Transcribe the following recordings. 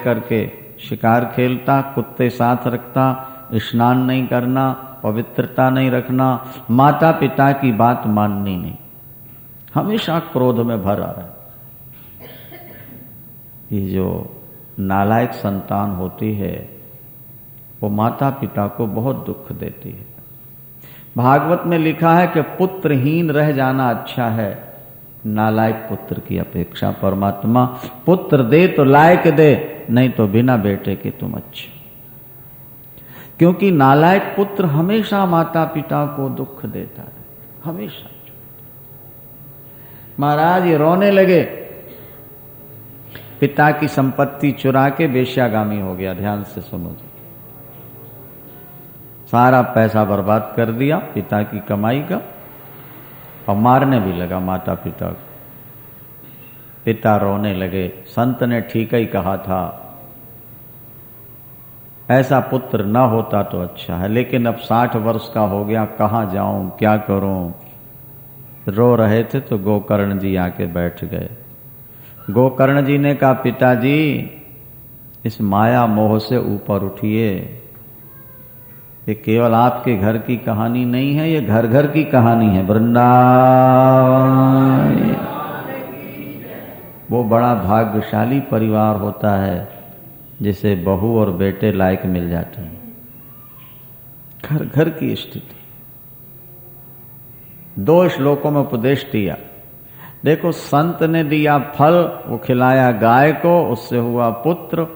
करके शिकार खेलता, कुत्ते साथ रखता, स्नान नहीं करना, पवित्रता नहीं रखना, माता पिता की बात माननी नहीं, हमेशा क्रोध में भरा रहे। ये जो नालायक संतान होती है वो माता पिता को बहुत दुख देती है। भागवत में लिखा है कि पुत्रहीन रह जाना अच्छा है नालायक पुत्र की अपेक्षा। परमात्मा पुत्र दे तो लायक दे, नहीं तो बिना बेटे के तुम अच्छे। क्योंकि नालायक पुत्र हमेशा माता पिता को दुख देता है, हमेशा। महाराज ये रोने लगे, पिता की संपत्ति चुरा के वेश्यागामी हो गया। ध्यान से सुनो जी, सारा पैसा बर्बाद कर दिया पिता की कमाई का, और मारने भी लगा माता पिता को। पिता रोने लगे। संत ने ठीक ही कहा था, ऐसा पुत्र न होता तो अच्छा है, लेकिन अब 60 वर्ष का हो गया, कहाँ जाऊं, क्या करूं। रो रहे थे तो गोकर्ण जी आके बैठ गए। गोकर्ण जी ने कहा, पिताजी इस माया मोह से ऊपर उठिए। ये केवल आपके घर की कहानी नहीं है, ये घर घर की कहानी है। वृंदावन वो बड़ा भाग्यशाली परिवार होता है जिसे बहू और बेटे लायक मिल जाते हैं। घर घर की स्थिति। 2 श्लोकों में उपदेश दिया। देखो, संत ने दिया फल, वो खिलाया गाय को, उससे हुआ पुत्र,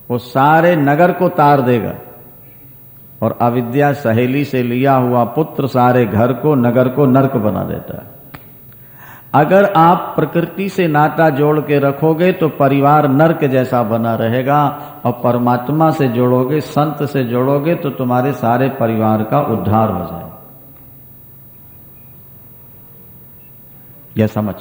वो सारे नगर को तार देगा। और अविद्या सहेली से लिया हुआ पुत्र सारे घर को, नगर को नरक बना देता है। अगर आप प्रकृति से नाता जोड़ के रखोगे तो परिवार नरक जैसा बना रहेगा, और परमात्मा से जोड़ोगे, संत से जोड़ोगे तो तुम्हारे सारे परिवार का उद्धार हो जाएगा। यह समझ।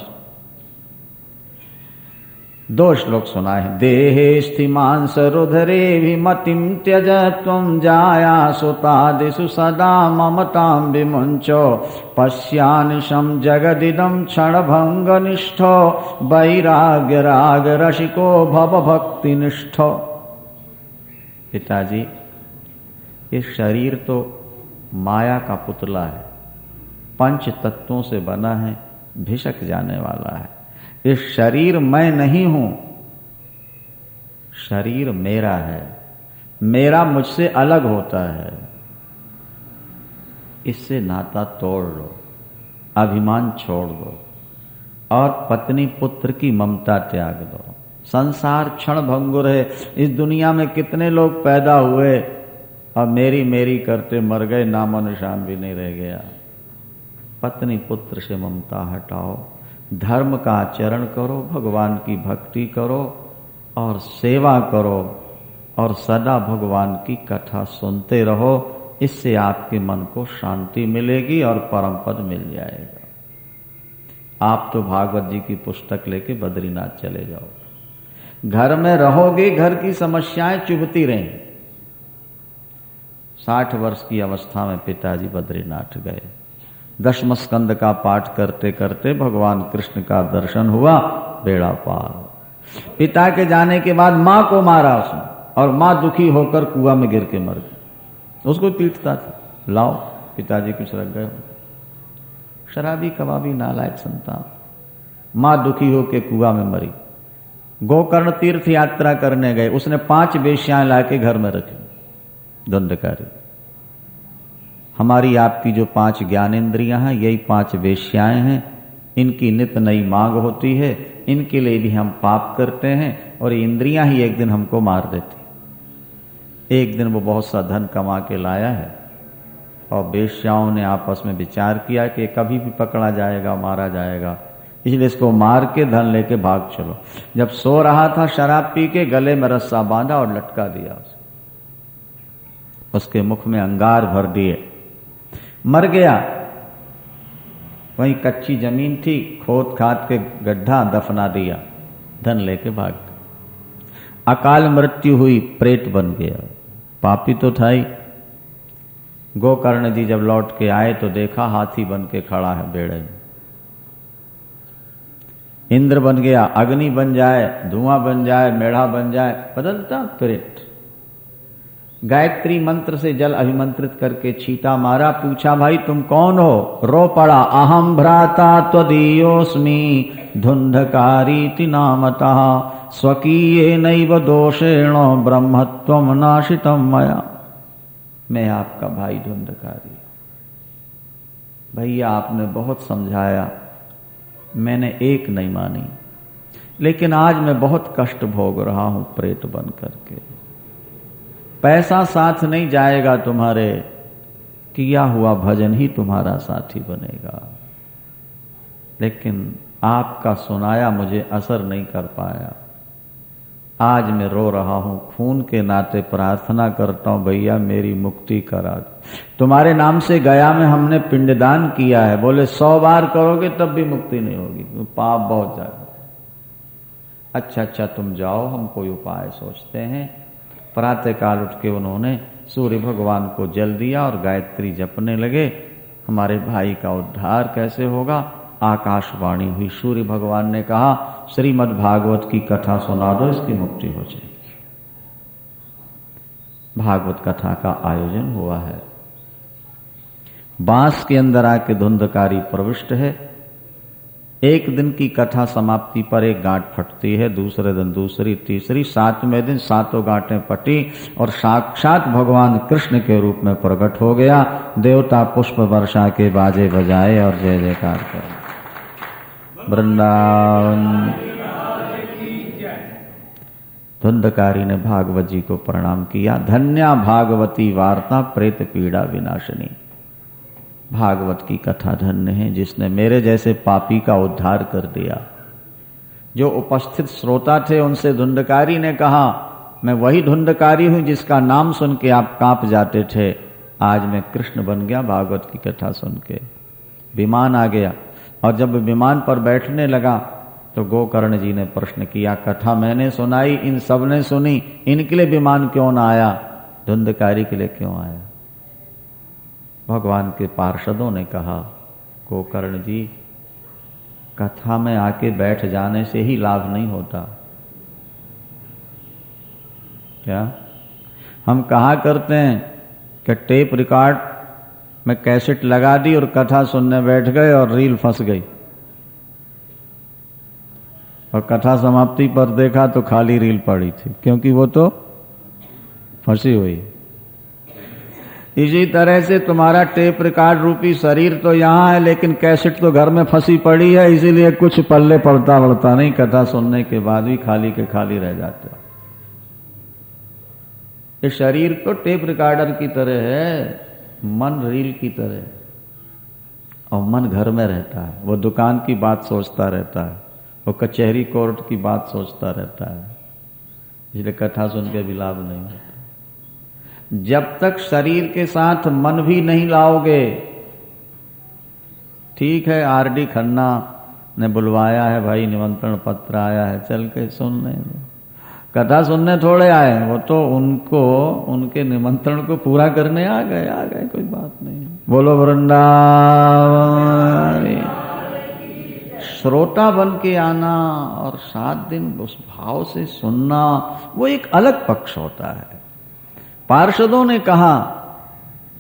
2 श्लोक सुना है। देहे स्थिमांस रुधरे विमतिम त्यज त्वं जाया सुतादिषु सदा ममतां विमुंचो पश्यानिशं जगदिदं क्षणभंग निष्ठो वैराग्य राग रसिको भव भक्ति निष्ठो। पिताजी, ये शरीर तो माया का पुतला है, 5 तत्वों से बना है, भिसक जाने वाला है। इस शरीर मैं नहीं हूं, शरीर मेरा है, मेरा मुझसे अलग होता है। इससे नाता तोड़ लो, अभिमान छोड़ दो, और पत्नी पुत्र की ममता त्याग दो। संसार क्षण भंगुर है। इस दुनिया में कितने लोग पैदा हुए और मेरी मेरी करते मर गए, नामो निशान भी नहीं रह गया। पत्नी पुत्र से ममता हटाओ, धर्म का आचरण करो, भगवान की भक्ति करो और सेवा करो, और सदा भगवान की कथा सुनते रहो। इससे आपके मन को शांति मिलेगी और परम पद मिल जाएगा। आप तो भागवत जी की पुस्तक लेके बद्रीनाथ चले जाओ। घर में रहोगे, घर की समस्याएं चुभती रहेंगी। 60 वर्ष की अवस्था में पिताजी बद्रीनाथ गए। 10वें स्कंद का पाठ करते करते भगवान कृष्ण का दर्शन हुआ, बेड़ा पार। पिता के जाने के बाद मां को मारा उसने, और मां दुखी होकर कुआं में गिर के मर गई। उसको पीटता था, लाओ पिताजी कुछ रख गए। शराबी कबाबी नालायक संतान। मां दुखी होकर कुआं में मरी। गोकर्ण तीर्थ यात्रा करने गए, उसने 5 वेश्याएं लाके घर में रखी। दंडकारी। हमारी आपकी जो 5 ज्ञानेंद्रियां हैं, यही 5 वेश्याएं हैं। इनकी नित नई मांग होती है, इनके लिए भी हम पाप करते हैं, और इंद्रियां ही एक दिन हमको मार देती। एक दिन वो बहुत सा धन कमा के लाया है, और वेश्याओं ने आपस में विचार किया कि कभी भी पकड़ा जाएगा, मारा जाएगा, इसलिए इसको मार के धन लेके भाग चलो। जब सो रहा था शराब पी के, गले में रस्सा बांधा और लटका दिया। उसके मुख में अंगार भर दिए, मर गया। वहीं कच्ची जमीन थी, खोद खाद के गड्ढा दफना दिया, धन लेके भाग गया। अकाल मृत्यु हुई, प्रेत बन गया। पापी तो था ही। गोकर्ण जी जब लौट के आए तो देखा हाथी बन के खड़ा है बेड़े में। इंद्र बन गया, अग्नि बन जाए, धुआं बन जाए, मेढ़ा बन जाए, बदलता प्रेत। गायत्री मंत्र से जल अभिमंत्रित करके छींटा मारा, पूछा भाई तुम कौन हो? रो पड़ा, अहम भ्राता त्वदीयोस्मि धुंधकारीति नामतः स्वकीये नैव दोषेण ब्रह्मत्वम नाशितम मया। मैं आपका भाई धुंधकारी। भैया आपने बहुत समझाया, मैंने एक नहीं मानी, लेकिन आज मैं बहुत कष्ट भोग रहा हूं प्रेत बन करके। पैसा साथ नहीं जाएगा तुम्हारे, किया हुआ भजन ही तुम्हारा साथी बनेगा। लेकिन आपका सुनाया मुझे असर नहीं कर पाया। आज मैं रो रहा हूं, खून के नाते प्रार्थना करता हूं भैया मेरी मुक्ति करा दो। तुम्हारे नाम से गया में हमने पिंडदान किया है, बोले 100 बार करोगे तब भी मुक्ति नहीं होगी, पाप बहुत ज्यादा। अच्छा तुम जाओ, हम कोई उपाय सोचते हैं। प्रातः काल उठ के उन्होंने सूर्य भगवान को जल दिया और गायत्री जपने लगे। हमारे भाई का उद्धार कैसे होगा? आकाशवाणी हुई, सूर्य भगवान ने कहा श्रीमद् भागवत की कथा सुना दो, इसकी मुक्ति हो जाएगी। भागवत कथा का आयोजन हुआ है। बांस के अंदर आके धुंधकारी प्रविष्ट है। एक दिन की कथा समाप्ति पर एक गांठ फटती है, दूसरे दिन दूसरी, तीसरी, 7वें दिन 7 गांठें फटी और साक्षात भगवान कृष्ण के रूप में प्रकट हो गया। देवता पुष्प वर्षा के बाजे बजाए और जय जयकार करे। वृंदावन। धुंधकारी ने भागवत जी को प्रणाम किया। धन्या भागवती वार्ता प्रेत पीड़ा विनाशिनी। भागवत की कथा धन्य है जिसने मेरे जैसे पापी का उद्धार कर दिया। जो उपस्थित श्रोता थे उनसे धुंधकारी ने कहा, मैं वही धुंधकारी हूं जिसका नाम सुन के आप कांप जाते थे। आज मैं कृष्ण बन गया भागवत की कथा सुन के। विमान आ गया और जब विमान पर बैठने लगा तो गोकर्ण जी ने प्रश्न किया, कथा मैंने सुनाई, इन सब ने सुनी, इनके लिए विमान क्यों ना आया? धुंधकारी के लिए क्यों आया? भगवान के पार्षदों ने कहा, गोकर्ण जी कथा में आके बैठ जाने से ही लाभ नहीं होता। क्या हम कहा करते हैं कि टेप रिकॉर्ड में कैसेट लगा दी और कथा सुनने बैठ गए और रील फंस गई, और कथा समाप्ति पर देखा तो खाली रील पड़ी थी, क्योंकि वो तो फंसी हुई। इसी तरह से तुम्हारा टेप रिकॉर्ड रूपी शरीर तो यहां है, लेकिन कैसेट तो घर में फंसी पड़ी है, इसीलिए कुछ पल्ले पड़ता वड़ता नहीं, कथा सुनने के बाद भी खाली के खाली रह जाते हो। ये शरीर तो टेप रिकॉर्डर की तरह है, मन रील की तरह, और मन घर में रहता है। वो दुकान की बात सोचता रहता है, वो कचहरी कोर्ट की बात सोचता रहता है, इसलिए कथा सुन के भी लाभ नहीं होता। जब तक शरीर के साथ मन भी नहीं लाओगे, ठीक है आरडी खन्ना ने बुलवाया है भाई, निमंत्रण पत्र आया है, चल के सुनने, कथा सुनने थोड़े आए, वो तो उनको उनके निमंत्रण को पूरा करने आ गए, कोई बात नहीं। बोलो वृंदावन। श्रोता बन के आना और 7 दिन उस भाव से सुनना, वो एक अलग पक्ष होता है। पार्षदों ने कहा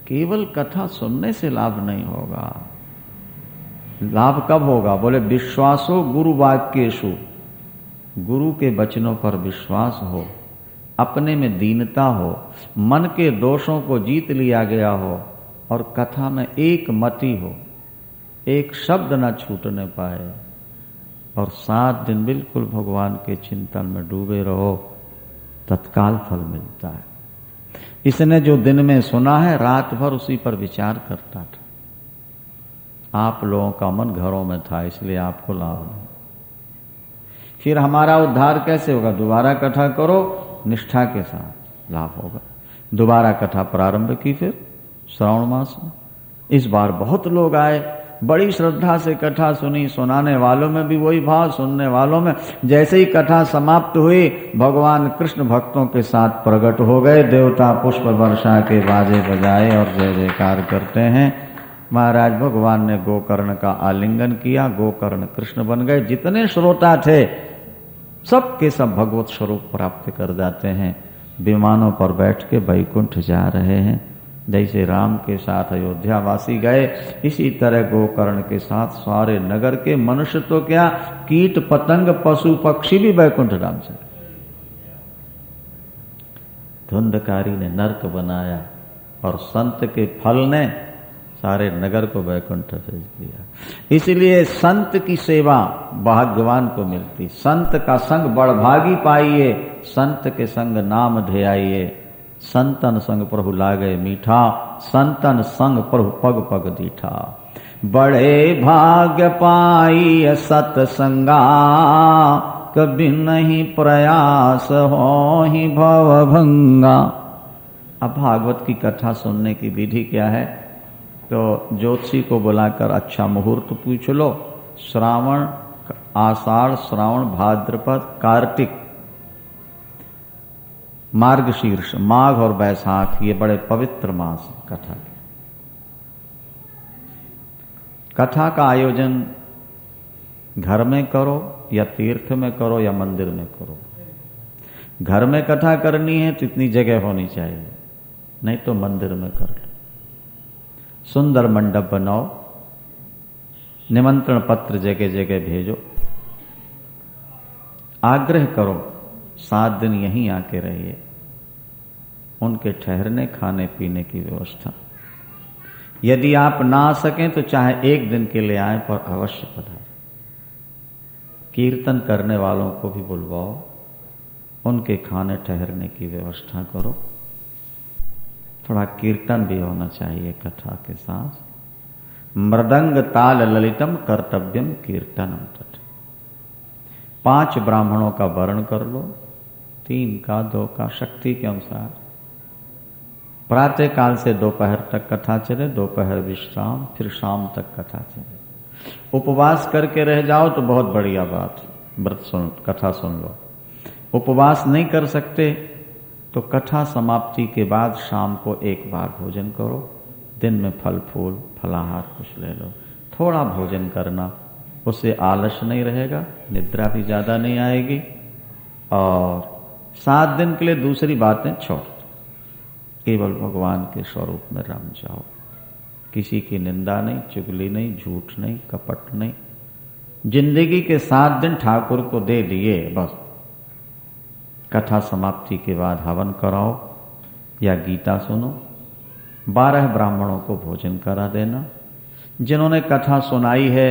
केवल कथा सुनने से लाभ नहीं होगा। लाभ कब होगा? बोले विश्वासो गुरु वाक्येषु, गुरु के वचनों पर विश्वास हो, अपने में दीनता हो, मन के दोषों को जीत लिया गया हो, और कथा में एक मति हो, एक शब्द न छूटने पाए, और 7 दिन बिल्कुल भगवान के चिंतन में डूबे रहो, तत्काल फल मिलता है। इसने जो दिन में सुना है रात भर उसी पर विचार करता था। आप लोगों का मन घरों में था, इसलिए आपको लाभ नहीं। फिर हमारा उद्धार कैसे होगा? दोबारा कथा करो, निष्ठा के साथ लाभ होगा। दोबारा कथा प्रारंभ की, फिर श्रावण मास में इस बार बहुत लोग आए, बड़ी श्रद्धा से कथा सुनी, सुनाने वालों में भी वही भाव, सुनने वालों में। जैसे ही कथा समाप्त हुई, भगवान कृष्ण भक्तों के साथ प्रकट हो गए। देवता पुष्प वर्षा के बाजे बजाए और जय जयकार करते हैं। महाराज भगवान ने गोकर्ण का आलिंगन किया, गोकर्ण कृष्ण बन गए। जितने श्रोता थे सब के सब भगवत स्वरूप प्राप्त कर जाते हैं। विमानों पर बैठ के वैकुंठ जा रहे हैं। जैसे राम के साथ अयोध्या वासी गए, इसी तरह गोकर्ण के साथ सारे नगर के मनुष्य तो क्या, कीट पतंग पशु पक्षी भी वैकुंठ धाम चले। धुंधकारी ने नरक बनाया और संत के फल ने सारे नगर को वैकुंठ भेज दिया। इसलिए संत की सेवा भाग्यवान को मिलती। संत का संग बड़भागी पाइए, संत के संग नाम ध्याइए। संतन संग प्रभु लागे मीठा, संतन संग प्रभु पग पग दीठा। बड़े भाग्य पाई सतसंगा, कभी नहीं प्रयास हो ही भवभंगा। अब भागवत की कथा सुनने की विधि क्या है? तो ज्योतिषी को बुलाकर अच्छा मुहूर्त पूछ लो। श्रावण, आषाढ़, श्रावण, भाद्रपद, कार्तिक, मार्गशीर्ष, माघ और बैसाख, ये बड़े पवित्र मास कथा के। कथा का आयोजन घर में करो या तीर्थ में करो या मंदिर में करो। घर में कथा करनी है तो इतनी जगह होनी चाहिए, नहीं तो मंदिर में कर लो। सुंदर मंडप बनाओ, निमंत्रण पत्र जगह जगह भेजो, आग्रह करो 7 दिन यहीं आके रहिए। उनके ठहरने खाने पीने की व्यवस्था। यदि आप ना आ सकें तो चाहे 1 दिन के लिए आए, पर अवश्य पधारें। कीर्तन करने वालों को भी बुलवाओ, उनके खाने ठहरने की व्यवस्था करो। थोड़ा कीर्तन भी होना चाहिए कथा के साथ। मृदंग ताल ललितम कर्तव्यम कीर्तनम तत्। 5 ब्राह्मणों का वर्ण कर लो, 3 का, 2 का, शक्ति के अनुसार। प्रातः काल से दोपहर तक कथा चले, दोपहर विश्राम, फिर शाम तक कथा चले। उपवास करके रह जाओ तो बहुत बढ़िया बात, व्रत सुन, कथा सुन लो। उपवास नहीं कर सकते तो कथा समाप्ति के बाद शाम को 1 बार भोजन करो। दिन में फल फूल फलाहार कुछ ले लो। थोड़ा भोजन करना, उससे आलस नहीं रहेगा, निद्रा भी ज्यादा नहीं आएगी। और 7 दिन के लिए दूसरी बातें छोड़ दो, केवल भगवान के स्वरूप में रम जाओ। किसी की निंदा नहीं, चुगली नहीं, झूठ नहीं, कपट नहीं। जिंदगी के 7 दिन ठाकुर को दे दिए बस। कथा समाप्ति के बाद हवन कराओ या गीता सुनो। 12 ब्राह्मणों को भोजन करा देना। जिन्होंने कथा सुनाई है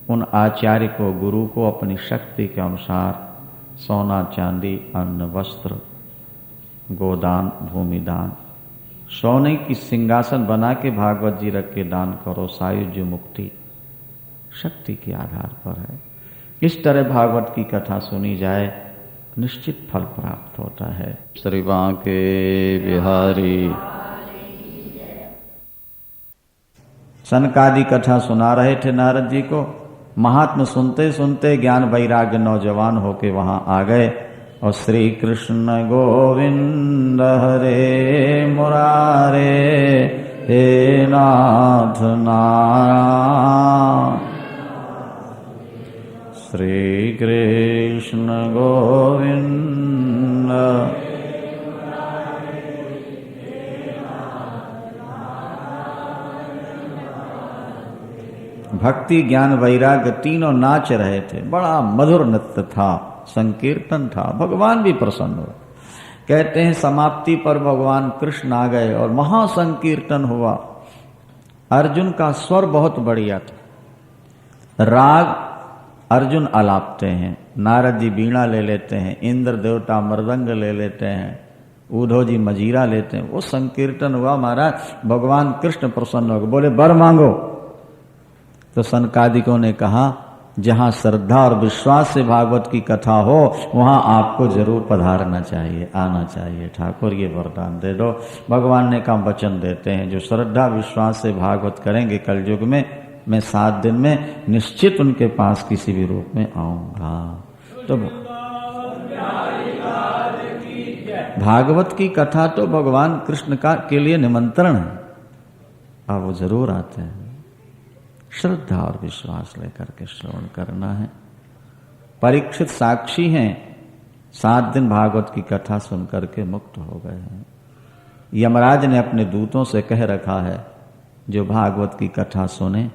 उन आचार्य को, गुरु को अपनी शक्ति के अनुसार सोना, चांदी, अन्न, वस्त्र, गोदान, भूमिदान, सोने की सिंहासन बना के भागवत जी रख के दान करो। सायुज्य मुक्ति शक्ति के आधार पर है। इस तरह भागवत की कथा सुनी जाए, निश्चित फल प्राप्त होता है। श्री बांके बिहारी। सनकादि कथा सुना रहे थे नारद जी को। महात्मा सुनते सुनते ज्ञान वैराग्य नौजवान होके वहां आ गए और श्री कृष्ण गोविंद हरे मुरारे हे नाथ नारायण। श्री कृष्ण गोविंद। भक्ति ज्ञान वैराग्य तीनों नाच रहे थे। बड़ा मधुर नृत्य था, संकीर्तन था। भगवान भी प्रसन्न हुए। कहते हैं समाप्ति पर भगवान कृष्ण आ गए और महासंकीर्तन हुआ। अर्जुन का स्वर बहुत बढ़िया था। राग अर्जुन आलापते हैं, नारद जी बीणा ले लेते हैं, इंद्र देवता मृदंग ले लेते हैं, उद्धव जी मजीरा लेते हैं। वो संकीर्तन हुआ महाराज। भगवान कृष्ण प्रसन्न हो गए, बोले वर मांगो। तो सनकादिकों ने कहा जहां श्रद्धा और विश्वास से भागवत की कथा हो वहां आपको जरूर पधारना चाहिए, आना चाहिए। ठाकुर ये वरदान दे दो। भगवान ने कहा वचन देते हैं जो श्रद्धा विश्वास से भागवत करेंगे कलयुग में मैं 7 दिन में निश्चित उनके पास किसी भी रूप में आऊंगा। तो भागवत की कथा तो भगवान कृष्ण का के लिए निमंत्रण है, और वो जरूर आते हैं। श्रद्धा और विश्वास लेकर के श्रवण करना है। परीक्षित साक्षी हैं, 7 दिन भागवत की कथा सुनकर के मुक्त हो गए हैं। यमराज ने अपने दूतों से कह रखा है, जो भागवत की कथा सुने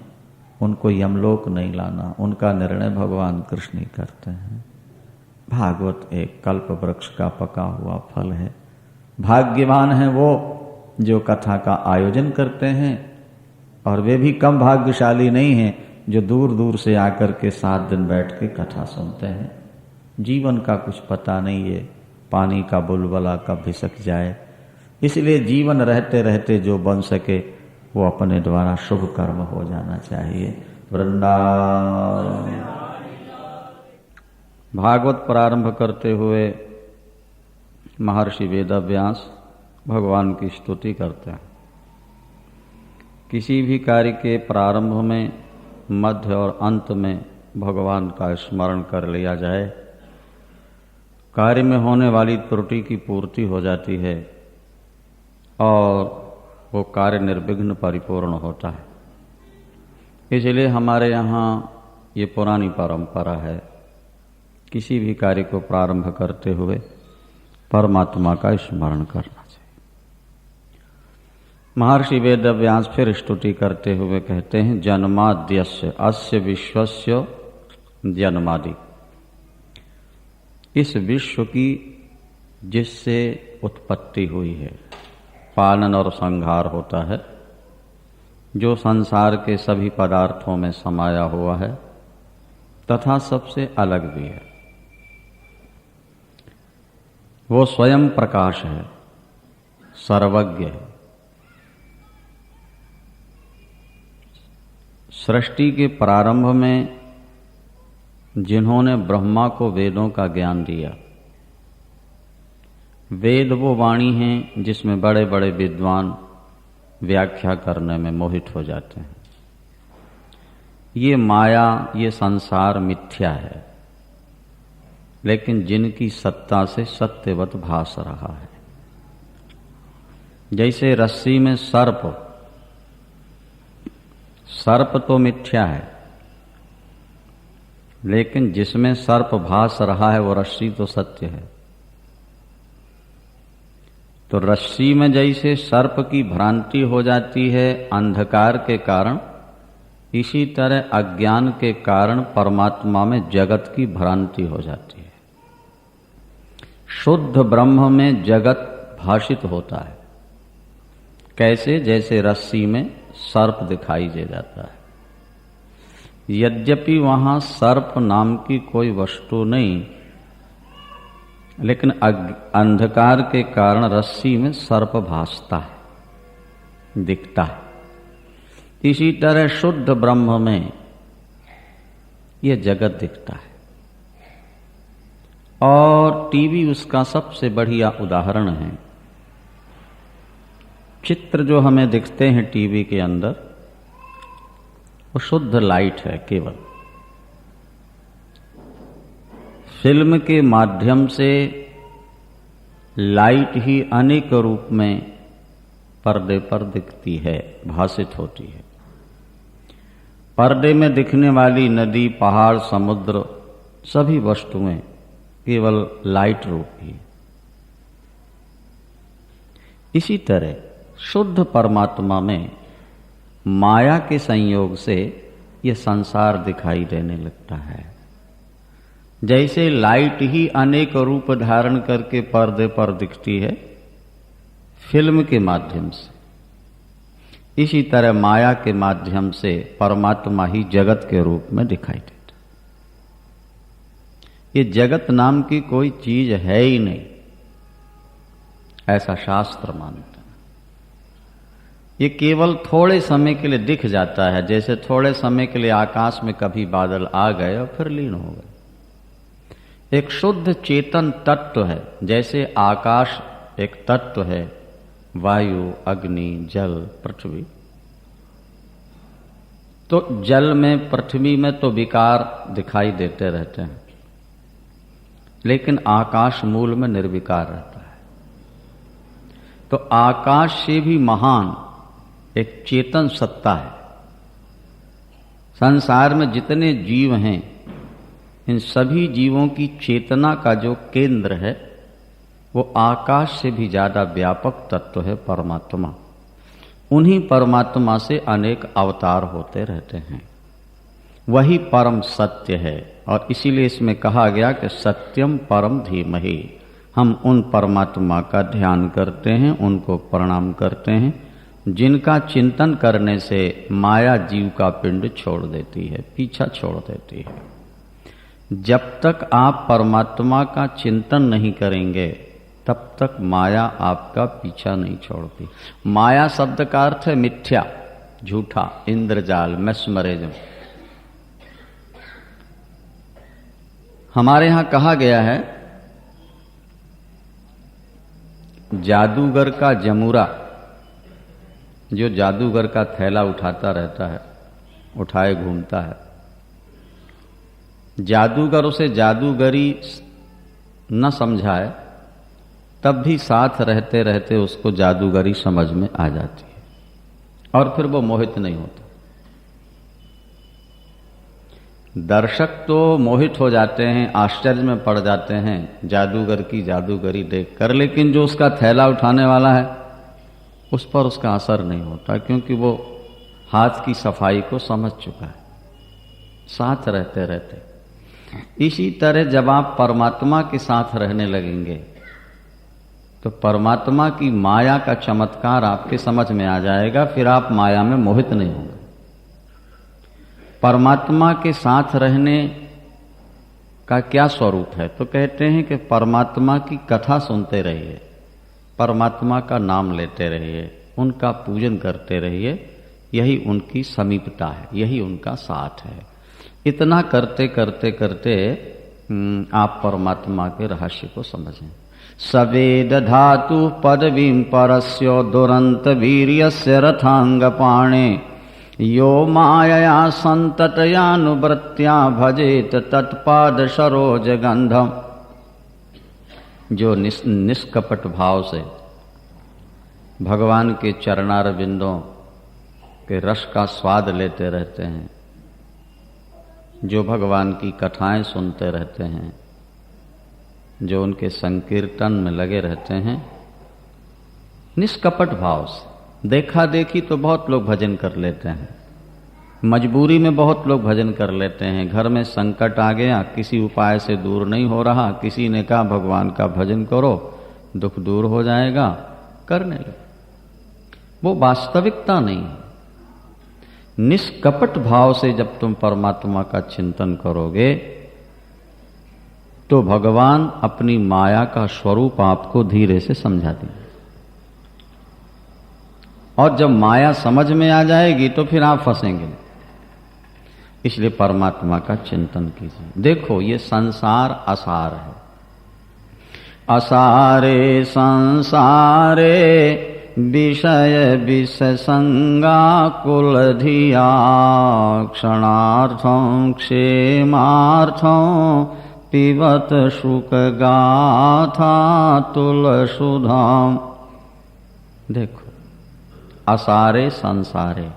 उनको यमलोक नहीं लाना, उनका निर्णय भगवान कृष्ण ही करते हैं। भागवत एक कल्प वृक्ष का पका हुआ फल है। भाग्यवान है वो जो कथा का आयोजन करते हैं, और वे भी कम भाग्यशाली नहीं हैं जो दूर दूर से आकर के 7 दिन बैठ के कथा सुनते हैं। जीवन का कुछ पता नहीं है, पानी का बुलबुला कब खिसक जाए, इसलिए जीवन रहते रहते जो बन सके वो अपने द्वारा शुभ कर्म हो जाना चाहिए। वृंदावन। भागवत प्रारंभ करते हुए महर्षि वेदव्यास भगवान की स्तुति करते हैं। किसी भी कार्य के प्रारंभ में, मध्य और अंत में भगवान का स्मरण कर लिया जाए, कार्य में होने वाली त्रुटि की पूर्ति हो जाती है और वो कार्य निर्विघ्न परिपूर्ण होता है। इसलिए हमारे यहाँ ये पुरानी परंपरा है, किसी भी कार्य को प्रारंभ करते हुए परमात्मा का स्मरण करना चाहिए। महर्षि वेदव्यास फिर स्तुति करते हुए कहते हैं, जन्माद्यस्य अस्य विश्वस्य जन्मादि। इस विश्व की जिससे उत्पत्ति हुई है, पालन और संहार होता है, जो संसार के सभी पदार्थों में समाया हुआ है तथा सबसे अलग भी है, वो स्वयं प्रकाश है, सर्वज्ञ है। सृष्टि के प्रारंभ में जिन्होंने ब्रह्मा को वेदों का ज्ञान दिया, वेद वो वाणी हैं जिसमें बड़े बड़े विद्वान व्याख्या करने में मोहित हो जाते हैं। ये माया, ये संसार मिथ्या है, लेकिन जिनकी सत्ता से सत्यवत भास रहा है। जैसे रस्सी में सर्प, सर्प तो मिथ्या है, लेकिन जिसमें सर्प भास रहा है वो रस्सी तो सत्य है। तो रस्सी में जैसे सर्प की भ्रांति हो जाती है अंधकार के कारण, इसी तरह अज्ञान के कारण परमात्मा में जगत की भ्रांति हो जाती है। शुद्ध ब्रह्म में जगत भाषित होता है। कैसे? जैसे रस्सी में सर्प दिखाई दे जाता है, यद्यपि वहां सर्प नाम की कोई वस्तु नहीं, लेकिन अंधकार के कारण रस्सी में सर्प भासता है, दिखता है। इसी तरह शुद्ध ब्रह्म में यह जगत दिखता है। और टीवी उसका सबसे बढ़िया उदाहरण है। चित्र जो हमें दिखते हैं टीवी के अंदर, वो शुद्ध लाइट है केवल। फिल्म के माध्यम से लाइट ही अनेक रूप में पर्दे पर दिखती है, भासित होती है। पर्दे में दिखने वाली नदी, पहाड़, समुद्र, सभी वस्तुएं केवल लाइट रूप ही। इसी तरह शुद्ध परमात्मा में माया के संयोग से यह संसार दिखाई देने लगता है। जैसे लाइट ही अनेक रूप धारण करके पर्दे पर दिखती है फिल्म के माध्यम से, इसी तरह माया के माध्यम से परमात्मा ही जगत के रूप में दिखाई देता। ये जगत नाम की कोई चीज है ही नहीं, ऐसा शास्त्र मानता है। ये केवल थोड़े समय के लिए दिख जाता है, जैसे थोड़े समय के लिए आकाश में कभी बादल आ गए और फिर लीन हो गए। एक शुद्ध चेतन तत्व है, जैसे आकाश एक तत्व है, वायु, अग्नि, जल, पृथ्वी, तो जल में, पृथ्वी में तो विकार दिखाई देते रहते हैं, लेकिन आकाश मूल में निर्विकार रहता है। तो आकाश से भी महान एक चेतन सत्ता है। संसार में जितने जीव हैं, इन सभी जीवों की चेतना का जो केंद्र है वो आकाश से भी ज्यादा व्यापक तत्व है परमात्मा। उन्हीं परमात्मा से अनेक अवतार होते रहते हैं। वही परम सत्य है और इसीलिए इसमें कहा गया कि सत्यम परम धीमहि। हम उन परमात्मा का ध्यान करते हैं, उनको प्रणाम करते हैं, जिनका चिंतन करने से माया जीव का पिंड छोड़ देती है, पीछा छोड़ देती है। जब तक आप परमात्मा का चिंतन नहीं करेंगे तब तक माया आपका पीछा नहीं छोड़ती। माया शब्द का अर्थ है मिथ्या, झूठा, इंद्रजाल, मैस्मरिज्म। हमारे यहां कहा गया है जादूगर का जमुरा, जो जादूगर का थैला उठाता रहता है, उठाए घूमता है, जादूगर उसे जादूगरी न समझाए तब भी साथ रहते रहते उसको जादूगरी समझ में आ जाती है और फिर वो मोहित नहीं होता। दर्शक तो मोहित हो जाते हैं, आश्चर्य में पड़ जाते हैं जादूगर की जादूगरी देखकर, लेकिन जो उसका थैला उठाने वाला है उस पर उसका असर नहीं होता, क्योंकि वो हाथ की सफाई को समझ चुका है, साथ रहते रहते। इसी तरह जब आप परमात्मा के साथ रहने लगेंगे तो परमात्मा की माया का चमत्कार आपके समझ में आ जाएगा, फिर आप माया में मोहित नहीं होंगे। परमात्मा के साथ रहने का क्या स्वरूप है? तो कहते हैं कि परमात्मा की कथा सुनते रहिए, परमात्मा का नाम लेते रहिए, उनका पूजन करते रहिए, यही उनकी समीपता है, यही उनका साथ है। इतना करते करते करते आप परमात्मा के रहस्य को समझें। सवेद धातु पदवीं परस्यो दुरंत वीर्यस्य रथांगपाणे यो मायया संततयानुवृत्त्या भजेत तत्पाद सरोज गंधम। जो निष्कपट भाव से भगवान के चरणार बिंदों के रस का स्वाद लेते रहते हैं, जो भगवान की कथाएं सुनते रहते हैं, जो उनके संकीर्तन में लगे रहते हैं, निष्कपट भाव से। देखा देखी तो बहुत लोग भजन कर लेते हैं, मजबूरी में बहुत लोग भजन कर लेते हैं। घर में संकट आ गया, किसी उपाय से दूर नहीं हो रहा, किसी ने कहा भगवान का भजन करो दुख दूर हो जाएगा, करने लगे। वो वास्तविकता नहीं है। निष्कपट भाव से जब तुम परमात्मा का चिंतन करोगे तो भगवान अपनी माया का स्वरूप आपको धीरे से समझा देंगे, और जब माया समझ में आ जाएगी तो फिर आप फंसेंगे। इसलिए परमात्मा का चिंतन कीजिए। देखो ये संसार असार है, असारे संसारे विषय विषसंगा कुल धिया क्षणार्थं क्षेमार्थं पिबत शुक गाथा तुलसुधाम। देखो असारे संसारे,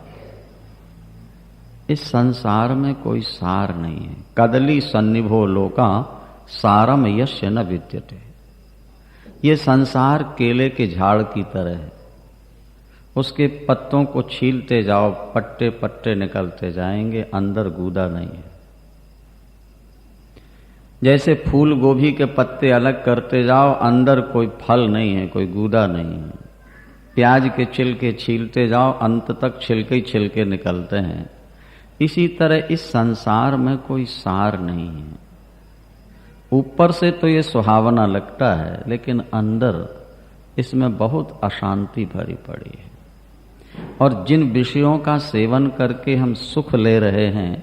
इस संसार में कोई सार नहीं है। कदली सन्निभो लोका सारम यस्य न विद्यते। ये संसार केले के झाड़ की तरह है, उसके पत्तों को छीलते जाओ, पट्टे पट्टे निकलते जाएंगे, अंदर गूदा नहीं है। जैसे फूल गोभी के पत्ते अलग करते जाओ, अंदर कोई फल नहीं है, कोई गूदा नहीं है। प्याज के छिलके छीलते जाओ, अंत तक छिलके ही छिलके निकलते हैं। इसी तरह इस संसार में कोई सार नहीं है। ऊपर से तो ये सुहावना लगता है, लेकिन अंदर इसमें बहुत अशांति भरी पड़ी है। और जिन विषयों का सेवन करके हम सुख ले रहे हैं,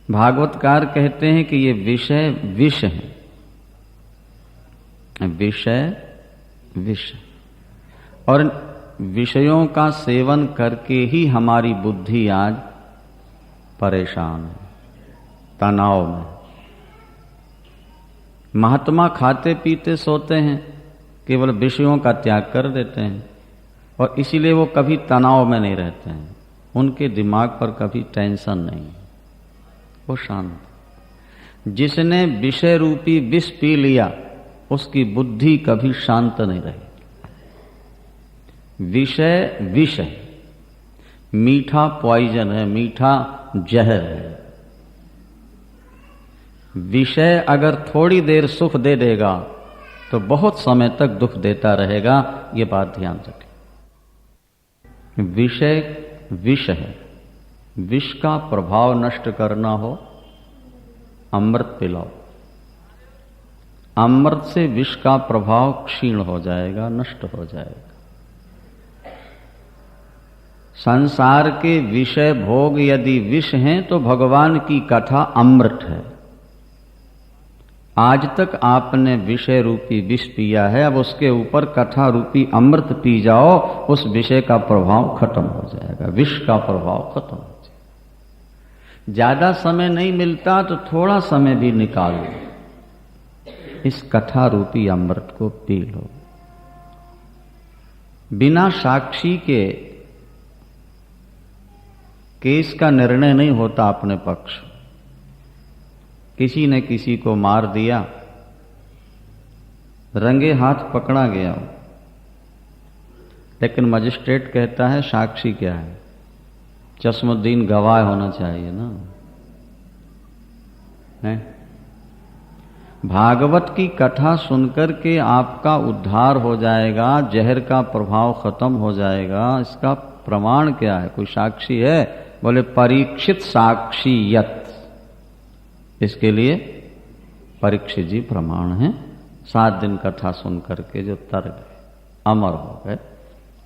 भागवतकार कहते हैं कि ये विषय विष है, विषय विष। और विषयों का सेवन करके ही हमारी बुद्धि आज परेशान है, तनाव में। महात्मा खाते पीते सोते हैं, केवल विषयों का त्याग कर देते हैं, और इसीलिए वो कभी तनाव में नहीं रहते हैं। उनके दिमाग पर कभी टेंशन नहीं, वो शांत। जिसने विषय रूपी विष पी लिया उसकी बुद्धि कभी शांत नहीं रही। विषय विष है, मीठा पॉइजन है, मीठा जहर है। विषय अगर थोड़ी देर सुख दे देगा तो बहुत समय तक दुख देता रहेगा, ये बात ध्यान रखें। विषय विष है, विष का प्रभाव नष्ट करना हो अमृत पिलाओ, अमृत से विष का प्रभाव क्षीण हो जाएगा, नष्ट हो जाएगा। संसार के विषय भोग यदि विष हैं तो भगवान की कथा अमृत है। आज तक आपने विषय रूपी विष पिया है, अब उसके ऊपर कथा रूपी अमृत पी जाओ, उस विषय का प्रभाव खत्म हो जाएगा, विष का प्रभाव खत्म हो जाएगा। ज्यादा समय नहीं मिलता तो थोड़ा समय भी निकाल लो, इस कथा रूपी अमृत को पी लो। बिना साक्षी के केस का निर्णय नहीं होता अपने पक्ष। किसी ने किसी को मार दिया, रंगे हाथ पकड़ा गया, लेकिन मजिस्ट्रेट कहता है साक्षी क्या है, चश्मुद्दीन गवाह होना चाहिए ना, है? भागवत की कथा सुनकर के आपका उद्धार हो जाएगा, जहर का प्रभाव खत्म हो जाएगा। इसका प्रमाण क्या है? कोई साक्षी है? बोले परीक्षित साक्षीयत। इसके लिए परीक्षित जी प्रमाण हैं। 7 दिन कथा सुन करके जो तर गए, अमर हो गए,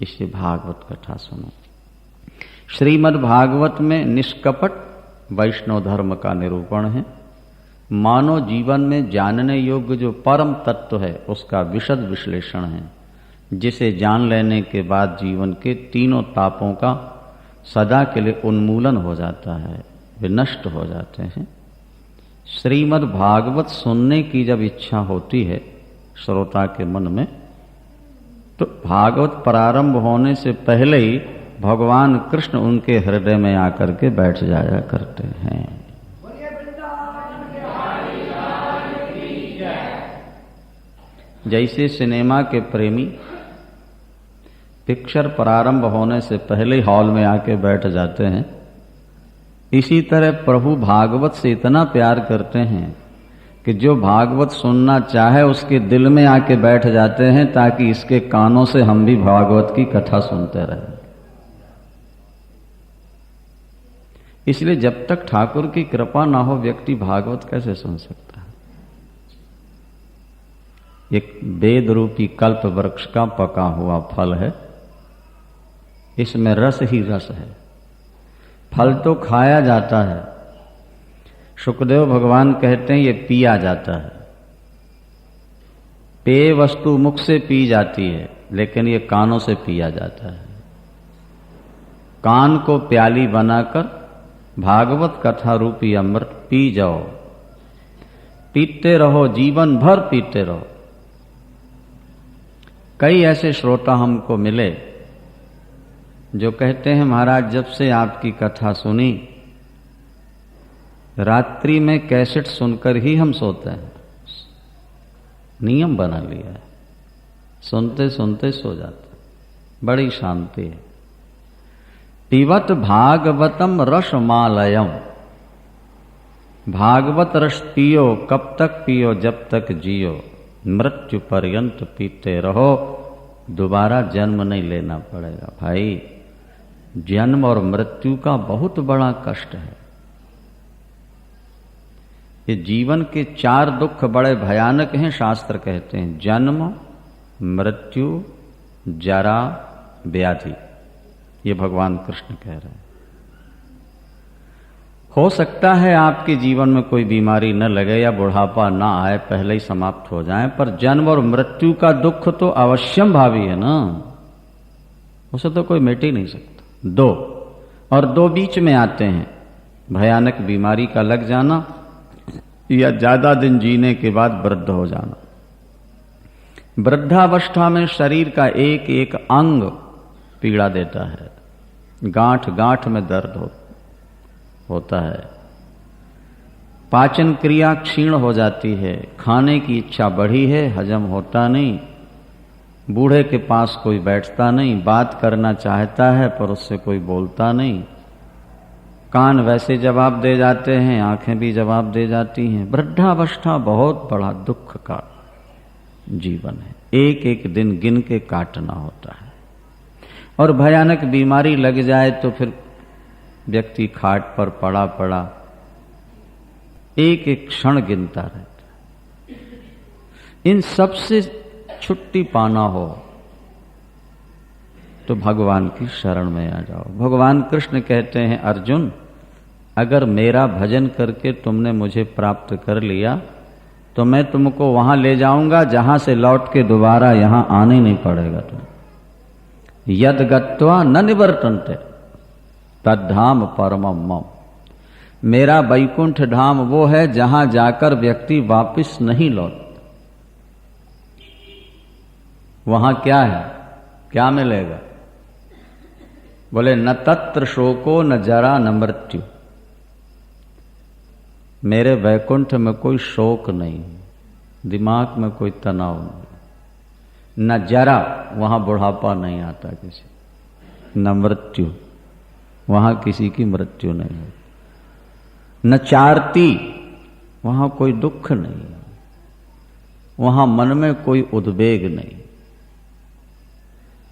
इसलिए भागवत कथा सुनो। श्रीमद् भागवत में निष्कपट वैष्णव धर्म का निरूपण है। मानव जीवन में जानने योग्य जो परम तत्व है उसका विशद विश्लेषण है, जिसे जान लेने के बाद जीवन के तीनों तापों का सदा के लिए उन्मूलन हो जाता है, वे नष्ट हो जाते हैं। श्रीमद् भागवत सुनने की जब इच्छा होती है श्रोता के मन में, तो भागवत प्रारंभ होने से पहले ही भगवान कृष्ण उनके हृदय में आकर के बैठ जाया करते हैं। जैसे सिनेमा के प्रेमी पिक्चर प्रारंभ होने से पहले हॉल में आके बैठ जाते हैं, इसी तरह प्रभु भागवत से इतना प्यार करते हैं कि जो भागवत सुनना चाहे उसके दिल में आके बैठ जाते हैं, ताकि इसके कानों से हम भी भागवत की कथा सुनते रहें। इसलिए जब तक ठाकुर की कृपा ना हो व्यक्ति भागवत कैसे सुन सकता है? एक वेद रूपी कल्प वृक्ष का पका हुआ फल है, इसमें रस ही रस है। फल तो खाया जाता है, शुकदेव भगवान कहते हैं ये पिया जाता है। पेय वस्तु मुख से पी जाती है, लेकिन ये कानों से पिया जाता है। कान को प्याली बनाकर भागवत कथा रूपी अमृत पी जाओ, पीते रहो, जीवन भर पीते रहो। कई ऐसे श्रोता हमको मिले जो कहते हैं महाराज जब से आपकी कथा सुनी, रात्रि में कैसेट सुनकर ही हम सोते हैं। नियम बना लिया है, सुनते सुनते सो जाते, बड़ी शांति है। पिबत भागवतम रसमालयम, भागवत रस पियो, कब तक पियो? जब तक जियो, मृत्यु पर्यंत पीते रहो, दोबारा जन्म नहीं लेना पड़ेगा। भाई जन्म और मृत्यु का बहुत बड़ा कष्ट है। ये जीवन के 4 दुख बड़े भयानक हैं, शास्त्र कहते हैं, जन्म, मृत्यु, जरा, व्याधि। ये भगवान कृष्ण कह रहे हैं। हो सकता है आपके जीवन में कोई बीमारी न लगे या बुढ़ापा ना आए, पहले ही समाप्त हो जाए, पर जन्म और मृत्यु का दुख तो अवश्यम भावी है ना। उसे तो कोई मिट ही नहीं सकता। दो, और दो बीच में आते हैं, भयानक बीमारी का लग जाना या ज्यादा दिन जीने के बाद वृद्ध हो जाना। वृद्धावस्था में शरीर का एक एक अंग पीड़ा देता है, गांठ गांठ में दर्द होता है, पाचन क्रिया क्षीण हो जाती है, खाने की इच्छा बढ़ी है, हजम होता नहीं, बूढ़े के पास कोई बैठता नहीं, बात करना चाहता है पर उससे कोई बोलता नहीं, कान वैसे जवाब दे जाते हैं, आंखें भी जवाब दे जाती हैं। वृद्धावस्था बहुत बड़ा दुख का जीवन है, एक एक दिन गिन के काटना होता है। और भयानक बीमारी लग जाए तो फिर व्यक्ति खाट पर पड़ा पड़ा एक एक क्षण गिनता रहता है। इन सब से छुट्टी पाना हो तो भगवान की शरण में आ जाओ। भगवान कृष्ण कहते हैं, अर्जुन अगर मेरा भजन करके तुमने मुझे प्राप्त कर लिया तो मैं तुमको वहां ले जाऊंगा जहां से लौट के दोबारा यहां आने नहीं पड़ेगा। तुम यद गत्वा न निवर्तन्ते तद्धाम परमम मम। मेरा वैकुंठ धाम वो है जहां जाकर व्यक्ति वापस नहीं लौट। वहां क्या है, क्या मिलेगा? बोले न तत्र शोको न जरा न मृत्यु। मेरे वैकुंठ में कोई शोक नहीं, दिमाग में कोई तनाव नहीं, न जरा, वहां बुढ़ापा नहीं आता किसी, न मृत्यु, वहां किसी की मृत्यु नहीं होती, न चारती, वहां कोई दुख नहीं, वहां मन में कोई उद्वेग नहीं,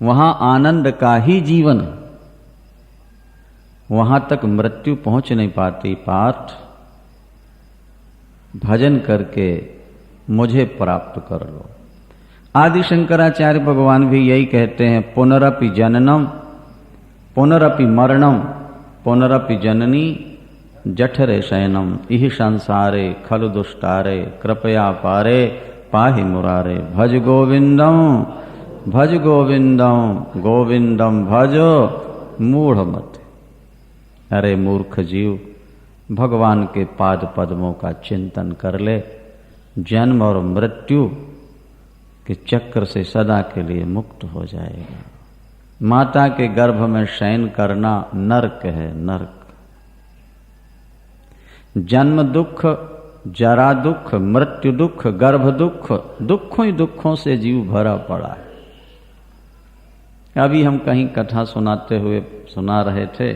वहां आनंद का ही जीवन है, वहां तक मृत्यु पहुंच नहीं पाती। पार्थ भजन करके मुझे प्राप्त कर लो। आदि शंकराचार्य भगवान भी यही कहते हैं, पुनरपि जननम पुनरपि मरणम पुनरपि जननी जठरे शयनम इह संसारे खलु दुष्टारे कृपया पारे पाहि मुरारे। भज गोविंदम गोविंदम भजो मूढ़ मत। अरे मूर्ख जीव, भगवान के पाद पद्मों का चिंतन कर ले, जन्म और मृत्यु के चक्र से सदा के लिए मुक्त हो जाएगा। माता के गर्भ में शयन करना नरक है, नरक। जन्म दुख, जरा दुख, मृत्यु दुख, गर्भ दुख, दुखों ही दुखों से जीव भरा पड़ा है। अभी हम कहीं कथा सुनाते हुए सुना रहे थे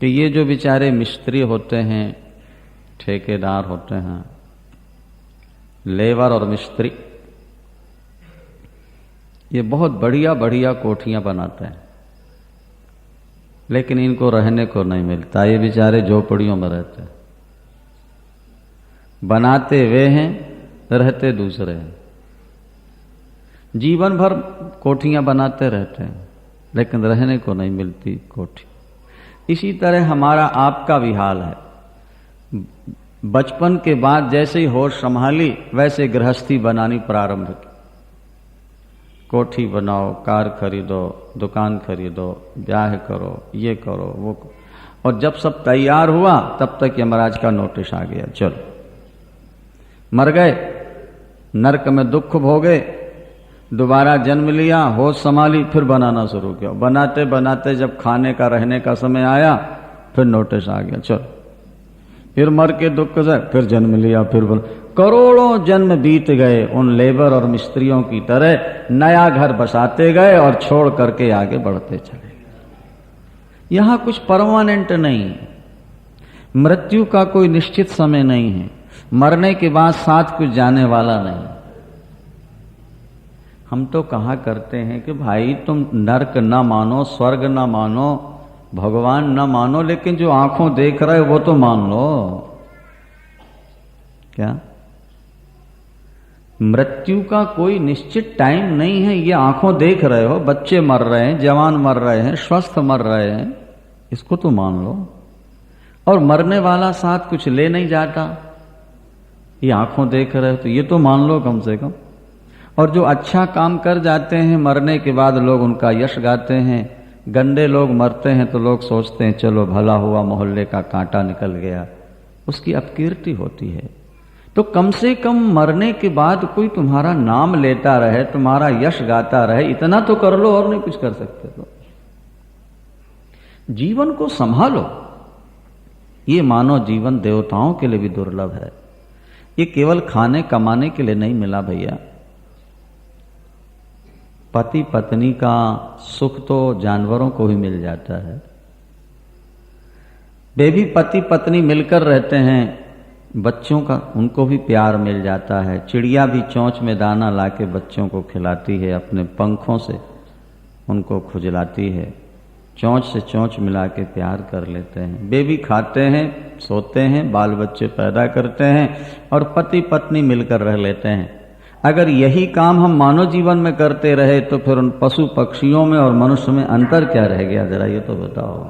कि ये जो बेचारे मिस्त्री होते हैं, ठेकेदार होते हैं, लेबर और मिस्त्री, ये बहुत बढ़िया बढ़िया कोठियां बनाते हैं, लेकिन इनको रहने को नहीं मिलता। ये बेचारे झोपड़ियों में रहते हैं, बनाते वे हैं, रहते दूसरे हैं। जीवन भर कोठियां बनाते रहते हैं, लेकिन रहने को नहीं मिलती कोठी। इसी तरह हमारा आपका भी हाल है। बचपन के बाद जैसे ही होश संभाली वैसे गृहस्थी बनानी प्रारंभ की। कोठी बनाओ, कार खरीदो, दुकान खरीदो, ब्याह करो, ये करो, वो करो। और जब सब तैयार हुआ तब तक यमराज का नोटिस आ गया, चलो। मर गए, नरक में दुख भोगे, दोबारा जन्म लिया, होश संभाली, फिर बनाना शुरू किया। बनाते बनाते जब खाने का रहने का समय आया फिर नोटिस आ गया, चलो। फिर मर के दुख से फिर जन्म लिया, फिर करोड़ों जन्म बीत गए। उन लेबर और मिस्त्रियों की तरह नया घर बसाते गए और छोड़ करके आगे बढ़ते चले गए। यहां कुछ परमानेंट नहीं है, मृत्यु का कोई निश्चित समय नहीं है, मरने के बाद साथ कुछ जाने वाला नहीं। हम तो कहा करते हैं कि भाई तुम नरक न मानो, स्वर्ग न मानो, भगवान न मानो, लेकिन जो आंखों देख रहे हो वो तो मान लो। क्या मृत्यु का कोई निश्चित टाइम नहीं है? ये आंखों देख रहे हो, बच्चे मर रहे हैं, जवान मर रहे हैं, स्वस्थ मर रहे हैं, इसको तो मान लो। और मरने वाला साथ कुछ ले नहीं जाता, ये आंखों देख रहे हो तो ये तो मान लो कम से कम। और जो अच्छा काम कर जाते हैं मरने के बाद लोग उनका यश गाते हैं। गंदे लोग मरते हैं तो लोग सोचते हैं चलो भला हुआ, मोहल्ले का कांटा निकल गया, उसकी अपकीर्ति होती है। तो कम से कम मरने के बाद कोई तुम्हारा नाम लेता रहे, तुम्हारा यश गाता रहे, इतना तो कर लो, और नहीं कुछ कर सकते तो। जीवन को संभालो। ये मानव जीवन देवताओं के लिए भी दुर्लभ है। ये केवल खाने कमाने के लिए नहीं मिला भैया। पति पत्नी का सुख तो जानवरों को भी मिल जाता है। वे भी पति पत्नी मिलकर रहते हैं, बच्चों का उनको भी प्यार मिल जाता है। चिड़िया भी चोंच में दाना लाके बच्चों को खिलाती है, अपने पंखों से उनको खुजलाती है, चोंच से चोंच मिला के प्यार कर लेते हैं। वे भी खाते हैं, सोते हैं, बाल बच्चे पैदा करते हैं और पति पत्नी मिलकर रह लेते हैं। अगर यही काम हम मानव जीवन में करते रहे तो फिर उन पशु पक्षियों में और मनुष्य में अंतर क्या रह गया, जरा ये तो बताओ।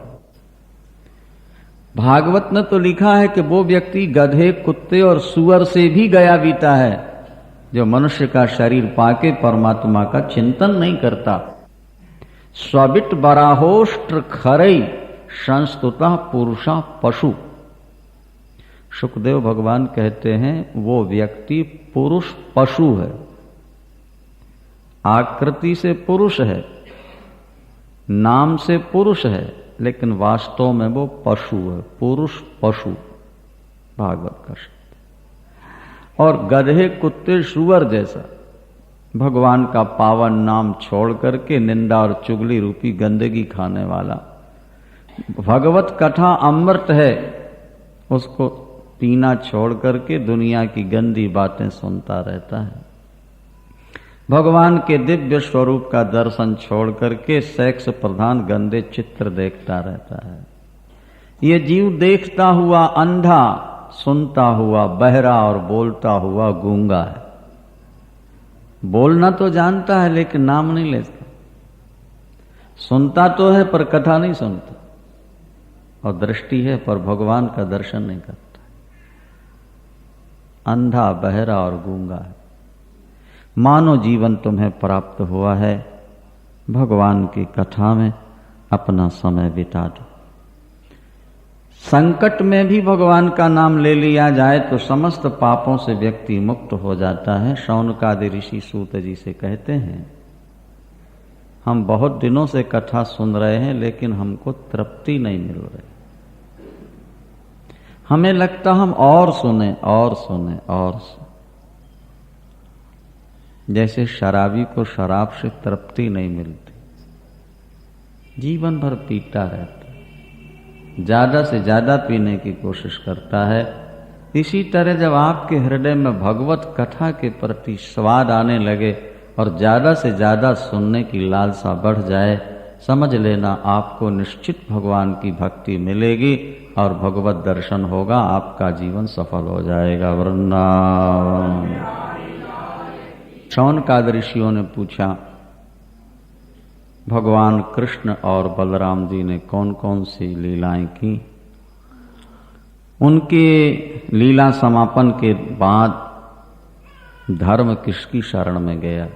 भागवत ने तो लिखा है कि वो व्यक्ति गधे, कुत्ते और सुअर से भी गया बीता है जो मनुष्य का शरीर पाके परमात्मा का चिंतन नहीं करता। स्वबिट बराहोष्ट्र खरई संस्तुता पुरुषा पशु। सुखदेव भगवान कहते हैं वो व्यक्ति पुरुष पशु है। आकृति से पुरुष है, नाम से पुरुष है, लेकिन वास्तव में वो पशु है। पुरुष पशु भागवत का शब्द। और गधे, कुत्ते, सुअर जैसा भगवान का पावन नाम छोड़ करके निंदा और चुगली रूपी गंदगी खाने वाला, भगवत कथा अमृत है, उसको पीना छोड़ करके दुनिया की गंदी बातें सुनता रहता है। भगवान के दिव्य स्वरूप का दर्शन छोड़ करके सेक्स प्रधान गंदे चित्र देखता रहता है। ये जीव देखता हुआ अंधा, सुनता हुआ बहरा और बोलता हुआ गूंगा है। बोलना तो जानता है लेकिन नाम नहीं लेता, सुनता तो है पर कथा नहीं सुनता, और दृष्टि है पर भगवान का दर्शन नहीं करता। अंधा, बहरा और गूंगा है। मानो जीवन तुम्हें प्राप्त हुआ है, भगवान की कथा में अपना समय बिता दो। संकट में भी भगवान का नाम ले लिया जाए तो समस्त पापों से व्यक्ति मुक्त हो जाता है। शौनकादि ऋषि सूत जी से कहते हैं, हम बहुत दिनों से कथा सुन रहे हैं लेकिन हमको तृप्ति नहीं मिल रही। हमें लगता हम और सुने और सुने और सुने। जैसे शराबी को शराब से तृप्ति नहीं मिलती, जीवन भर पीता रहता, ज्यादा से ज्यादा पीने की कोशिश करता है। इसी तरह जब आपके हृदय में भगवत कथा के प्रति स्वाद आने लगे और ज्यादा से ज्यादा सुनने की लालसा बढ़ जाए, समझ लेना आपको निश्चित भगवान की भक्ति मिलेगी और भगवत दर्शन होगा, आपका जीवन सफल हो जाएगा। वृंदावन। शौनकादि ऋषियों ने पूछा, भगवान कृष्ण और बलराम जी ने कौन कौन सी लीलाएं की? उनके लीला समापन के बाद धर्म किसकी शरण में गया?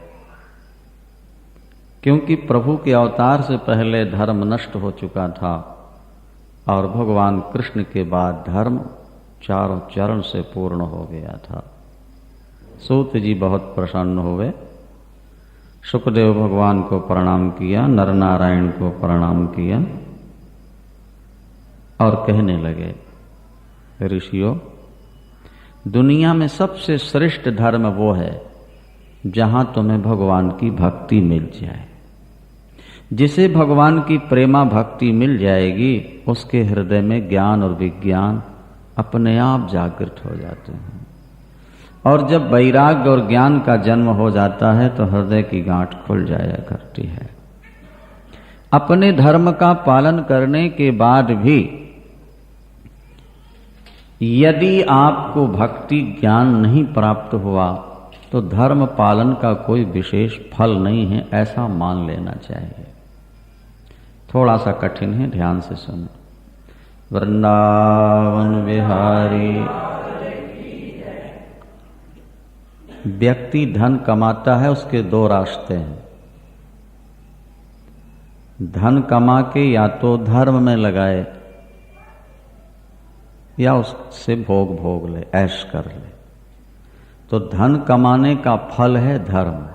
क्योंकि प्रभु के अवतार से पहले धर्म नष्ट हो चुका था और भगवान कृष्ण के बाद धर्म चारों चरण से पूर्ण हो गया था। सूत जी बहुत प्रसन्न हुए, सुखदेव भगवान को प्रणाम किया, नर नारायण को प्रणाम किया और कहने लगे, ऋषियों, दुनिया में सबसे श्रेष्ठ धर्म वो है जहां तुम्हें भगवान की भक्ति मिल जाए। जिसे भगवान की प्रेमा भक्ति मिल जाएगी उसके हृदय में ज्ञान और विज्ञान अपने आप जागृत हो जाते हैं। और जब वैराग्य और ज्ञान का जन्म हो जाता है तो हृदय की गांठ खुल जाया करती है। अपने धर्म का पालन करने के बाद भी यदि आपको भक्ति ज्ञान नहीं प्राप्त हुआ तो धर्म पालन का कोई विशेष फल नहीं है, ऐसा मान लेना चाहिए। थोड़ा सा कठिन है, ध्यान से सुनो। वृंदावन बिहारी व्यक्ति धन कमाता है उसके दो रास्ते हैं। धन कमा के या तो धर्म में लगाए या उससे भोग ले, ऐश कर ले। तो धन कमाने का फल है धर्म,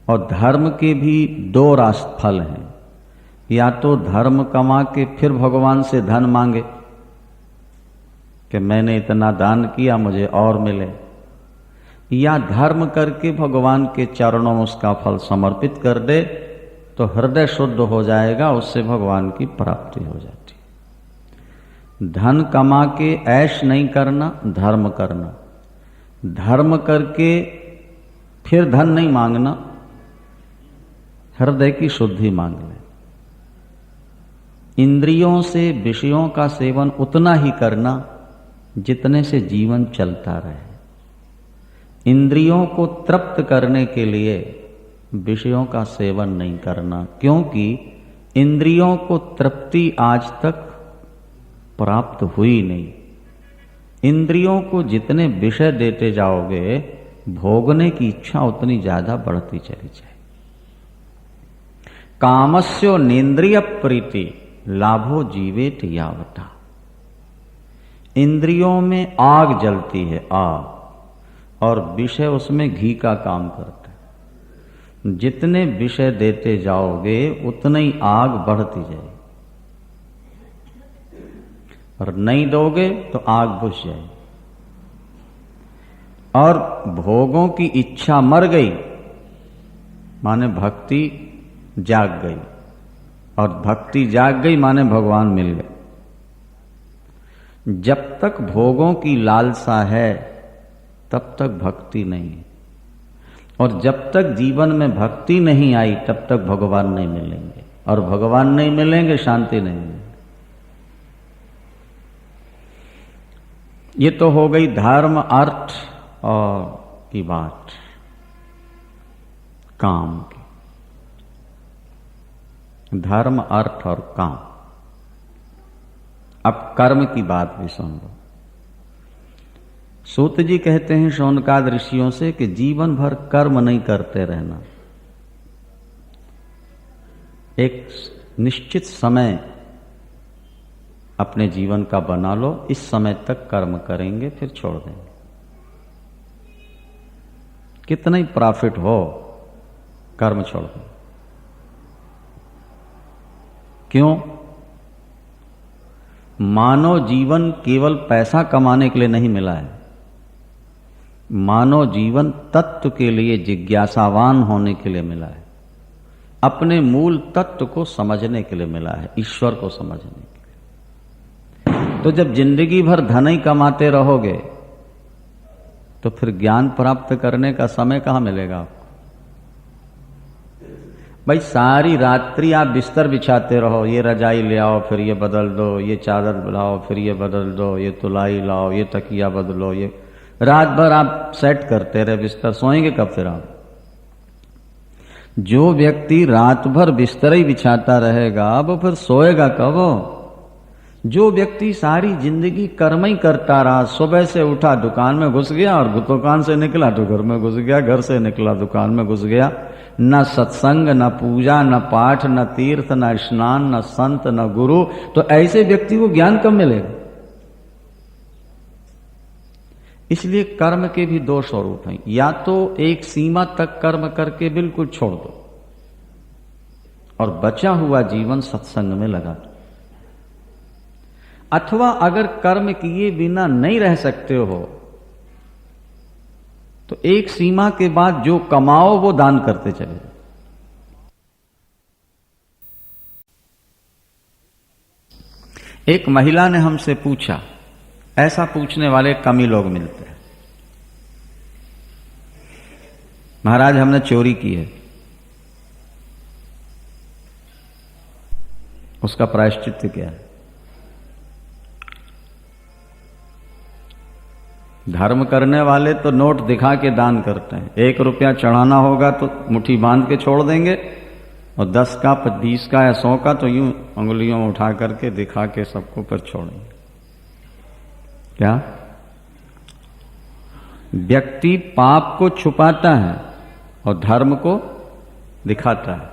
और धर्म के भी दो रास्ते फल हैं। या तो धर्म कमा के फिर भगवान से धन मांगे कि मैंने इतना दान किया मुझे और मिले, या धर्म करके भगवान के चरणों में उसका फल समर्पित कर दे तो हृदय शुद्ध हो जाएगा, उससे भगवान की प्राप्ति हो जाती है। धन कमा के ऐश नहीं करना, धर्म करना। धर्म करके फिर धन नहीं मांगना, हृदय की शुद्धि मांग ले। इंद्रियों से विषयों का सेवन उतना ही करना जितने से जीवन चलता रहे। इंद्रियों को तृप्त करने के लिए विषयों का सेवन नहीं करना, क्योंकि इंद्रियों को तृप्ति आज तक प्राप्त हुई नहीं। इंद्रियों को जितने विषय देते जाओगे भोगने की इच्छा उतनी ज्यादा बढ़ती चली जाए। कामस्यो नेन्द्रिय प्रीति लाभो जीवेत यावता। इंद्रियों में आग जलती है, आग, और विषय उसमें घी का काम करता है। जितने विषय देते जाओगे उतनी ही आग बढ़ती जाएगी, और नहीं दोगे तो आग बुझ जाएगी। और भोगों की इच्छा मर गई माने भक्ति जाग गई, और भक्ति जाग गई माने भगवान मिल गए। जब तक भोगों की लालसा है तब तक भक्ति नहीं है, और जब तक जीवन में भक्ति नहीं आई तब तक भगवान नहीं मिलेंगे, और भगवान नहीं मिलेंगे शांति नहीं मिलेगी। ये तो हो गई धर्म, अर्थ और की बात, काम की। धर्म, अर्थ और काम। अब कर्म की बात भी सुन लो। सूत जी कहते हैं शौनकाद ऋषियों से कि जीवन भर कर्म नहीं करते रहना, एक निश्चित समय अपने जीवन का बना लो, इस समय तक कर्म करेंगे फिर छोड़ देंगे। कितना ही प्रॉफिट हो कर्म छोड़ दें। क्यों? मानव जीवन केवल पैसा कमाने के लिए नहीं मिला है। मानव जीवन तत्व के लिए जिज्ञासावान होने के लिए मिला है, अपने मूल तत्व को समझने के लिए मिला है, ईश्वर को समझने के लिए। तो जब जिंदगी भर धन ही कमाते रहोगे तो फिर ज्ञान प्राप्त करने का समय कहां मिलेगा आपको? भाई सारी रात्रि आप बिस्तर बिछाते रहो, ये रजाई ले आओ फिर ये बदल दो, ये चादर लाओ फिर ये बदल दो, ये तुलाई लाओ, ये तकिया बदलो, ये रात भर आप सेट करते रहे बिस्तर। सोएंगे कब फिर आप? जो व्यक्ति रात भर बिस्तर ही बिछाता रहेगा वो फिर सोएगा कब? जो व्यक्ति सारी जिंदगी कर्म ही करता रहा, सुबह से उठा दुकान में घुस गया और दुकान से निकला तो घर में घुस गया, घर से निकला दुकान में घुस गया, न सत्संग, न पूजा, न पाठ, न तीर्थ, न स्नान, न संत, न गुरु, तो ऐसे व्यक्ति को ज्ञान कब मिलेगा? इसलिए कर्म के भी दो स्वरूप हैं। या तो एक सीमा तक कर्म करके बिल्कुल छोड़ दो और बचा हुआ जीवन सत्संग में लगा दो, अथवा अगर कर्म किए बिना नहीं रह सकते हो तो एक सीमा के बाद जो कमाओ वो दान करते चले जाओ। एक महिला ने हमसे पूछा, ऐसा पूछने वाले कम ही लोग मिलते हैं, महाराज हमने चोरी की है, उसका प्रायश्चित्त क्या है? धर्म करने वाले तो नोट दिखा के दान करते हैं। 1 रुपया चढ़ाना होगा तो मुट्ठी बांध के छोड़ देंगे, और 10 का 20 का या 100 का तो यूं अंगुलियों में उठा करके दिखा के सबको पर छोड़ेंगे। क्या व्यक्ति पाप को छुपाता है और धर्म को दिखाता है।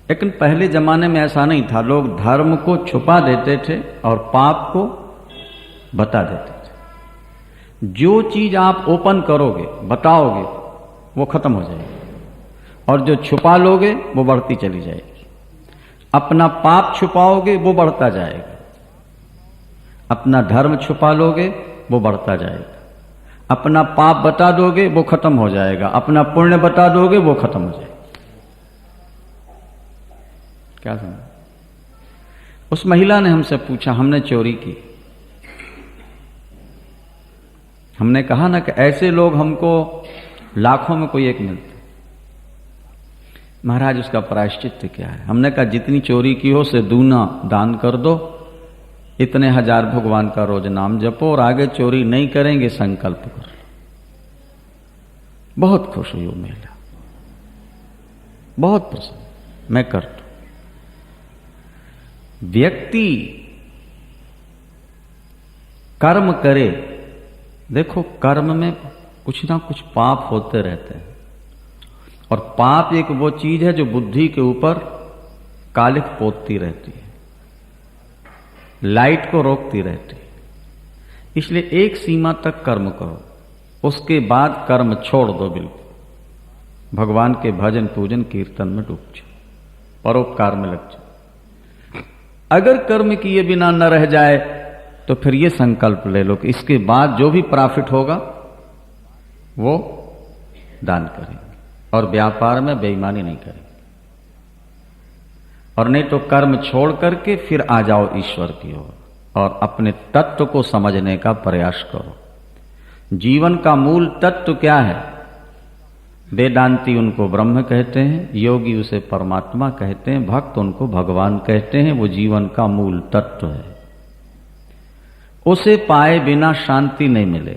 लेकिन पहले जमाने में ऐसा नहीं था, लोग धर्म को छुपा देते थे और पाप को बता देते थे। जो चीज आप ओपन करोगे, बताओगे, वो खत्म हो जाएगी, और जो छुपा लोगे वो बढ़ती चली जाएगी। अपना पाप छुपाओगे वो बढ़ता जाएगा, अपना धर्म छुपा लोगे वो बढ़ता जाएगा, अपना पाप बता दोगे वो खत्म हो जाएगा, अपना पुण्य बता दोगे वो खत्म हो जाएगा। क्या समझ? उस महिला ने हमसे पूछा, हमने चोरी की। हमने कहा ना कि ऐसे लोग हमको लाखों में कोई एक मिलते। महाराज उसका प्रायश्चित क्या है? हमने कहा जितनी चोरी की हो से दूना दान कर दो, इतने हजार भगवान का रोज नाम जपो और आगे चोरी नहीं करेंगे संकल्प कर लो। बहुत खुश हुई वो महिला, बहुत प्रसन्न। मैं कर दूं। व्यक्ति कर्म करे, देखो कर्म में कुछ ना कुछ पाप होते रहते हैं, और पाप एक वो चीज है जो बुद्धि के ऊपर कालिख पोतती रहती है, लाइट को रोकती रहती है। इसलिए एक सीमा तक कर्म करो, उसके बाद कर्म छोड़ दो बिल्कुल। भगवान के भजन पूजन कीर्तन में डूब जाओ, परोपकार में लग जाओ। अगर कर्म किए बिना न रह जाए तो फिर ये संकल्प ले लो कि इसके बाद जो भी प्रॉफिट होगा वो दान करेंगे, और व्यापार में बेईमानी नहीं करेंगे। और नहीं तो कर्म छोड़ करके फिर आ जाओ ईश्वर की ओर और अपने तत्व को समझने का प्रयास करो। जीवन का मूल तत्व क्या है? वेदांती उनको ब्रह्म कहते हैं, योगी उसे परमात्मा कहते हैं, भक्त उनको भगवान कहते हैं। वो जीवन का मूल तत्व है, उसे पाए बिना शांति नहीं मिले,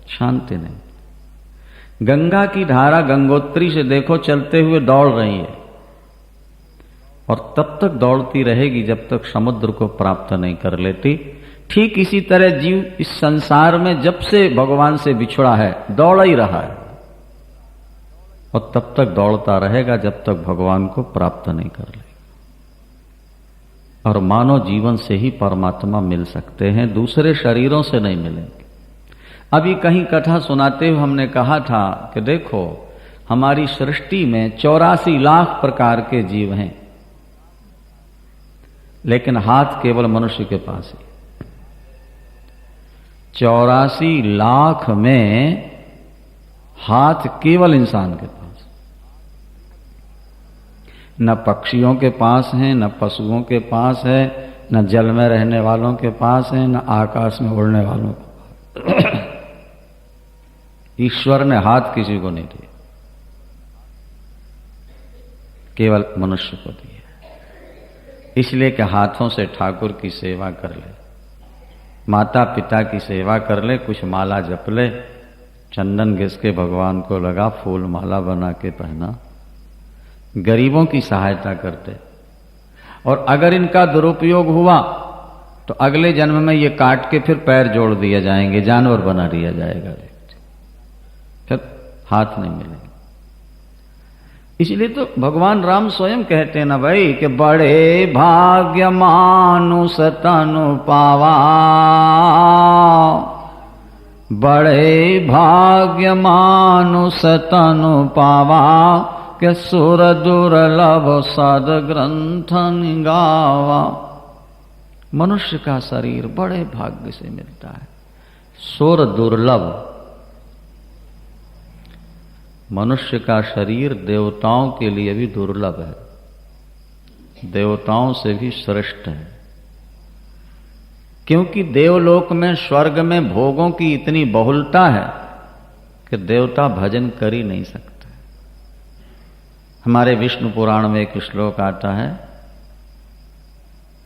शांति नहीं। गंगा की धारा गंगोत्री से देखो चलते हुए दौड़ रही है, और तब तक दौड़ती रहेगी जब तक समुद्र को प्राप्त नहीं कर लेती। ठीक इसी तरह जीव इस संसार में जब से भगवान से बिछड़ा है दौड़ ही रहा है, और तब तक दौड़ता रहेगा जब तक भगवान को प्राप्त नहीं कर लेगा। और मानव जीवन से ही परमात्मा मिल सकते हैं, दूसरे शरीरों से नहीं मिलेंगे। अभी कहीं कथा सुनाते हुए हमने कहा था कि देखो हमारी सृष्टि में 84 लाख प्रकार के जीव हैं, लेकिन हाथ केवल मनुष्य के पास है। 84 लाख में हाथ केवल इंसान के पास, न पक्षियों के पास है, न पशुओं के पास है, न जल में रहने वालों के पास है, न आकाश में उड़ने वालों के पास। ईश्वर ने हाथ किसी को नहीं दिया, केवल मनुष्य को दिया। इसलिए कि हाथों से ठाकुर की सेवा कर ले, माता पिता की सेवा कर ले, कुछ माला जप ले, चंदन घिस के भगवान को लगा, फूल माला बना के पहना, गरीबों की सहायता करते। और अगर इनका दुरुपयोग हुआ तो अगले जन्म में ये काट के फिर पैर जोड़ दिए जाएंगे, जानवर बना दिया जाएगा, फिर हाथ नहीं मिलेंगे। इसलिए तो भगवान राम स्वयं कहते हैं ना भाई कि बड़े भाग्य मानुष तनु पावा, बड़े भाग्य मानुष तनु पावा, के सुर दुर्लभ सद ग्रंथ गावा। मनुष्य का शरीर बड़े भाग्य से मिलता है, सुर दुर्लभ। मनुष्य का शरीर देवताओं के लिए भी दुर्लभ है, देवताओं से भी श्रेष्ठ है, क्योंकि देवलोक में स्वर्ग में भोगों की इतनी बहुलता है कि देवता भजन कर ही नहीं सकते। हमारे विष्णु पुराण में एक श्लोक आता है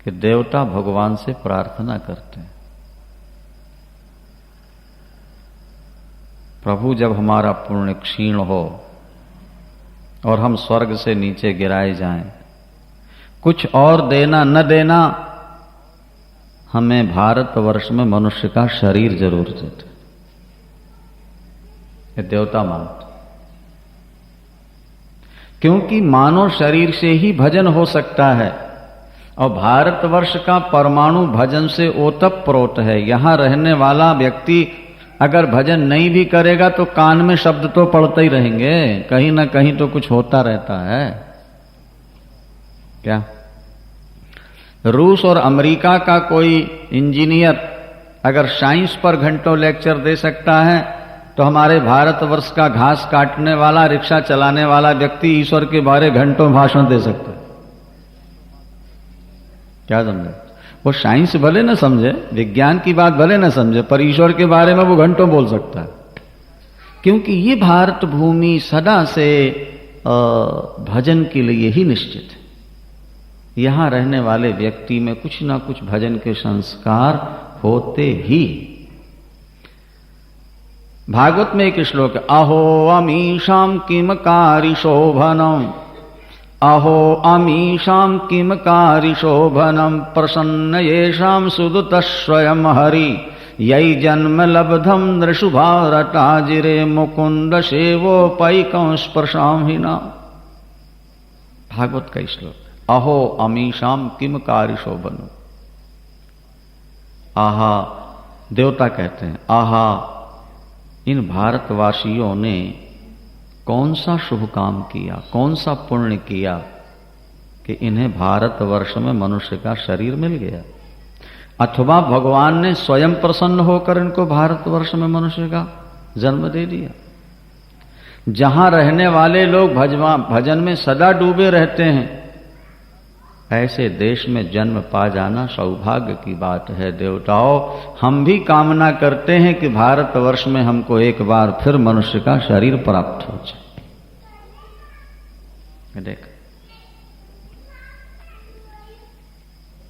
कि देवता भगवान से प्रार्थना करते हैं, प्रभु जब हमारा पुण्य क्षीण हो और हम स्वर्ग से नीचे गिराए जाएं, कुछ और देना न देना हमें भारतवर्ष में मनुष्य का शरीर जरूर देते, ये देवता मानते, क्योंकि मानव शरीर से ही भजन हो सकता है। और भारतवर्ष का परमाणु भजन से ओतप्रोत है। यहां रहने वाला व्यक्ति अगर भजन नहीं भी करेगा तो कान में शब्द तो पड़ते ही रहेंगे, कहीं ना कहीं तो कुछ होता रहता है। क्या रूस और अमेरिका का कोई इंजीनियर अगर साइंस पर घंटों लेक्चर दे सकता है, तो हमारे भारतवर्ष का घास काटने वाला, रिक्शा चलाने वाला व्यक्ति ईश्वर के बारे घंटों भाषण दे सकता है। क्या समझे? वो साइंस भले न समझे, विज्ञान की बात भले न समझे, पर ईश्वर के बारे में वो घंटों बोल सकता है, क्योंकि ये भारत भूमि सदा से भजन के लिए ही निश्चित है। यहां रहने वाले व्यक्ति में कुछ ना कुछ भजन के संस्कार होते ही। भागवत में एक श्लोक है, अहो अमीशाम किम कारी शोभनम, अहो अमीशाम किम कारी शोभनम, प्रसन्न येषाम सुदुत स्वयं हरि, यही जन्म लब्धम नृषु भारताजिरे मुकुंद सेवोपैकं स्पर्शाम हिना। भागवत का श्लोक, अहो अमीशाम किम कारी शोभनम। आहा, देवता कहते हैं, आहा इन भारतवासियों ने कौन सा शुभ काम किया, कौन सा पुण्य किया कि इन्हें भारतवर्ष में मनुष्य का शरीर मिल गया। अथवा भगवान ने स्वयं प्रसन्न होकर इनको भारतवर्ष में मनुष्य का जन्म दे दिया। जहां रहने वाले लोग भजन में सदा डूबे रहते हैं, ऐसे देश में जन्म पा जाना सौभाग्य की बात है। देवताओं, हम भी कामना करते हैं कि भारतवर्ष में हमको एक बार फिर मनुष्य का शरीर प्राप्त हो जाए। देख,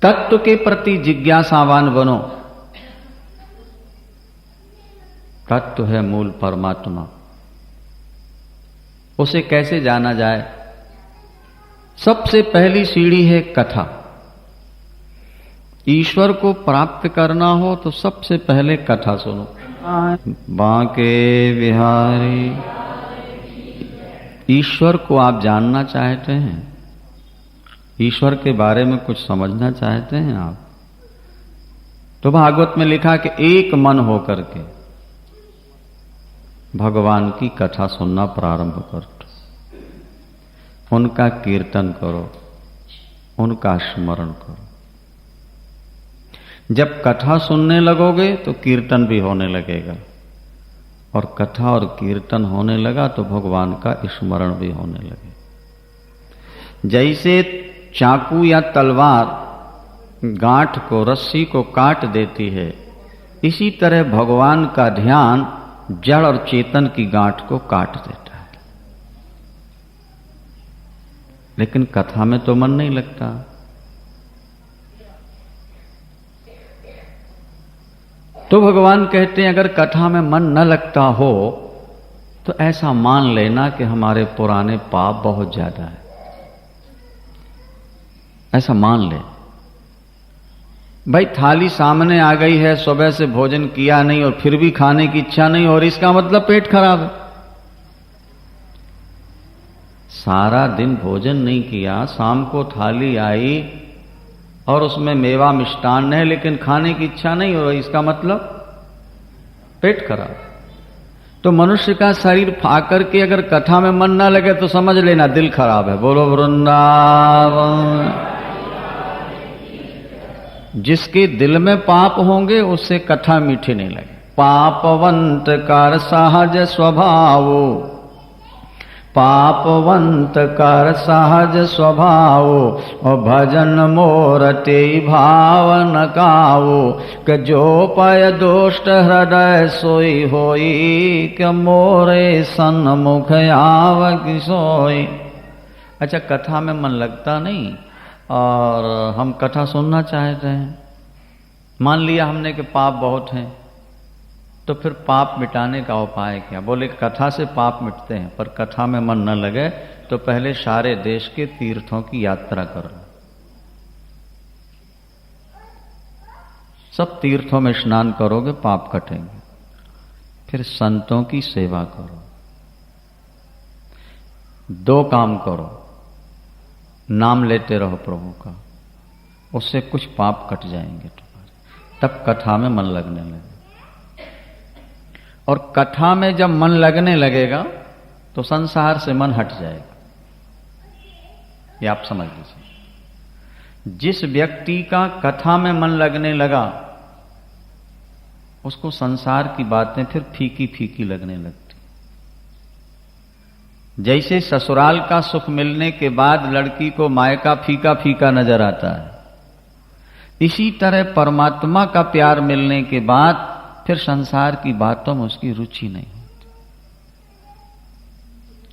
तत्व के प्रति जिज्ञासावान बनो। तत्व है मूल परमात्मा, उसे कैसे जाना जाए? सबसे पहली सीढ़ी है कथा। ईश्वर को प्राप्त करना हो तो सबसे पहले कथा सुनो। बांके बिहारी, ईश्वर को आप जानना चाहते हैं, ईश्वर के बारे में कुछ समझना चाहते हैं आप, तो भागवत में लिखा कि एक मन होकर के भगवान की कथा सुनना प्रारंभ करो, उनका कीर्तन करो, उनका स्मरण करो। जब कथा सुनने लगोगे तो कीर्तन भी होने लगेगा, और कथा और कीर्तन होने लगा तो भगवान का स्मरण भी होने लगे। जैसे चाकू या तलवार गांठ को, रस्सी को काट देती है, इसी तरह भगवान का ध्यान जड़ और चेतन की गांठ को काट देता है। लेकिन कथा में तो मन नहीं लगता। तो भगवान कहते हैं, अगर कथा में मन न लगता हो तो ऐसा मान लेना कि हमारे पुराने पाप बहुत ज्यादा है। ऐसा मान ले। भाई, थाली सामने आ गई है, सुबह से भोजन किया नहीं और फिर भी खाने की इच्छा नहीं, और इसका मतलब पेट खराब है। सारा दिन भोजन नहीं किया, शाम को थाली आई और उसमें मेवा मिष्टान्न है, लेकिन खाने की इच्छा नहीं हो रही, इसका मतलब पेट खराब। तो मनुष्य का शरीर आकर के अगर कथा में मन ना लगे तो समझ लेना दिल खराब है। बोलो वृंदावन। जिसके दिल में पाप होंगे उससे कथा मीठी नहीं लगे। पापवंत कर सहज स्वभाव, पापवंत कर सहज स्वभाव, और भजन मोर ते भाव न कावो, कि जो पय दोष्ट हृदय सोई होई, कि मोरे सन्मुख आव कि सोई। अच्छा, कथा में मन लगता नहीं और हम कथा सुनना चाहते हैं। मान लिया हमने कि पाप बहुत हैं, तो फिर पाप मिटाने का उपाय क्या? बोले कथा से पाप मिटते हैं, पर कथा में मन न लगे तो पहले सारे देश के तीर्थों की यात्रा करो। सब तीर्थों में स्नान करोगे पाप कटेंगे। फिर संतों की सेवा करो, 2 काम करो, नाम लेते रहो प्रभु का, उससे कुछ पाप कट जाएंगे तुम्हारे, तब कथा में मन लगने लगेगा। और कथा में जब मन लगने लगेगा तो संसार से मन हट जाएगा। ये आप समझ लीजिए। जिस व्यक्ति का कथा में मन लगने लगा उसको संसार की बातें फिर फीकी फीकी लगने लगती। जैसे ससुराल का सुख मिलने के बाद लड़की को मायका फीका फीका नजर आता है, इसी तरह परमात्मा का प्यार मिलने के बाद फिर संसार की बातों में उसकी रुचि नहीं होती।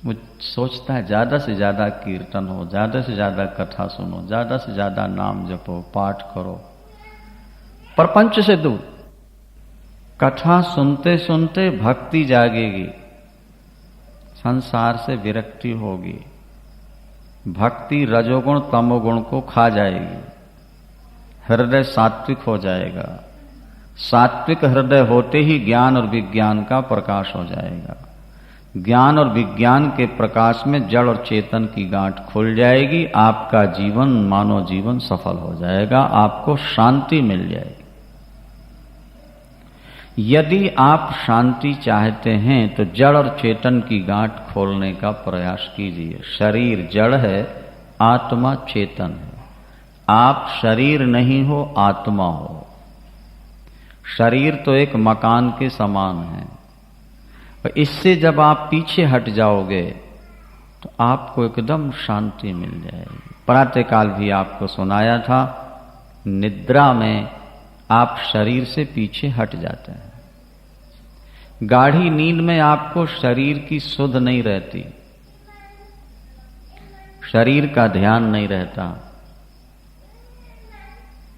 वो सोचता है ज्यादा से ज्यादा कीर्तन हो, ज्यादा से ज्यादा कथा सुनो, ज्यादा से ज्यादा नाम जपो, पाठ करो, प्रपंच से दूर। कथा सुनते सुनते भक्ति जागेगी, संसार से विरक्ति होगी, भक्ति रजोगुण तमोगुण को खा जाएगी, हृदय सात्विक हो जाएगा। सात्विक हृदय होते ही ज्ञान और विज्ञान का प्रकाश हो जाएगा। ज्ञान और विज्ञान के प्रकाश में जड़ और चेतन की गांठ खुल जाएगी। आपका जीवन, मानव जीवन सफल हो जाएगा, आपको शांति मिल जाएगी। यदि आप शांति चाहते हैं तो जड़ और चेतन की गांठ खोलने का प्रयास कीजिए। शरीर जड़ है, आत्मा चेतन है। आप शरीर नहीं हो, आत्मा हो। शरीर तो एक मकान के समान है, और इससे जब आप पीछे हट जाओगे तो आपको एकदम शांति मिल जाएगी। प्रातःकाल भी आपको सुनाया था, निद्रा में आप शरीर से पीछे हट जाते हैं। गाढ़ी नींद में आपको शरीर की सुध नहीं रहती, शरीर का ध्यान नहीं रहता,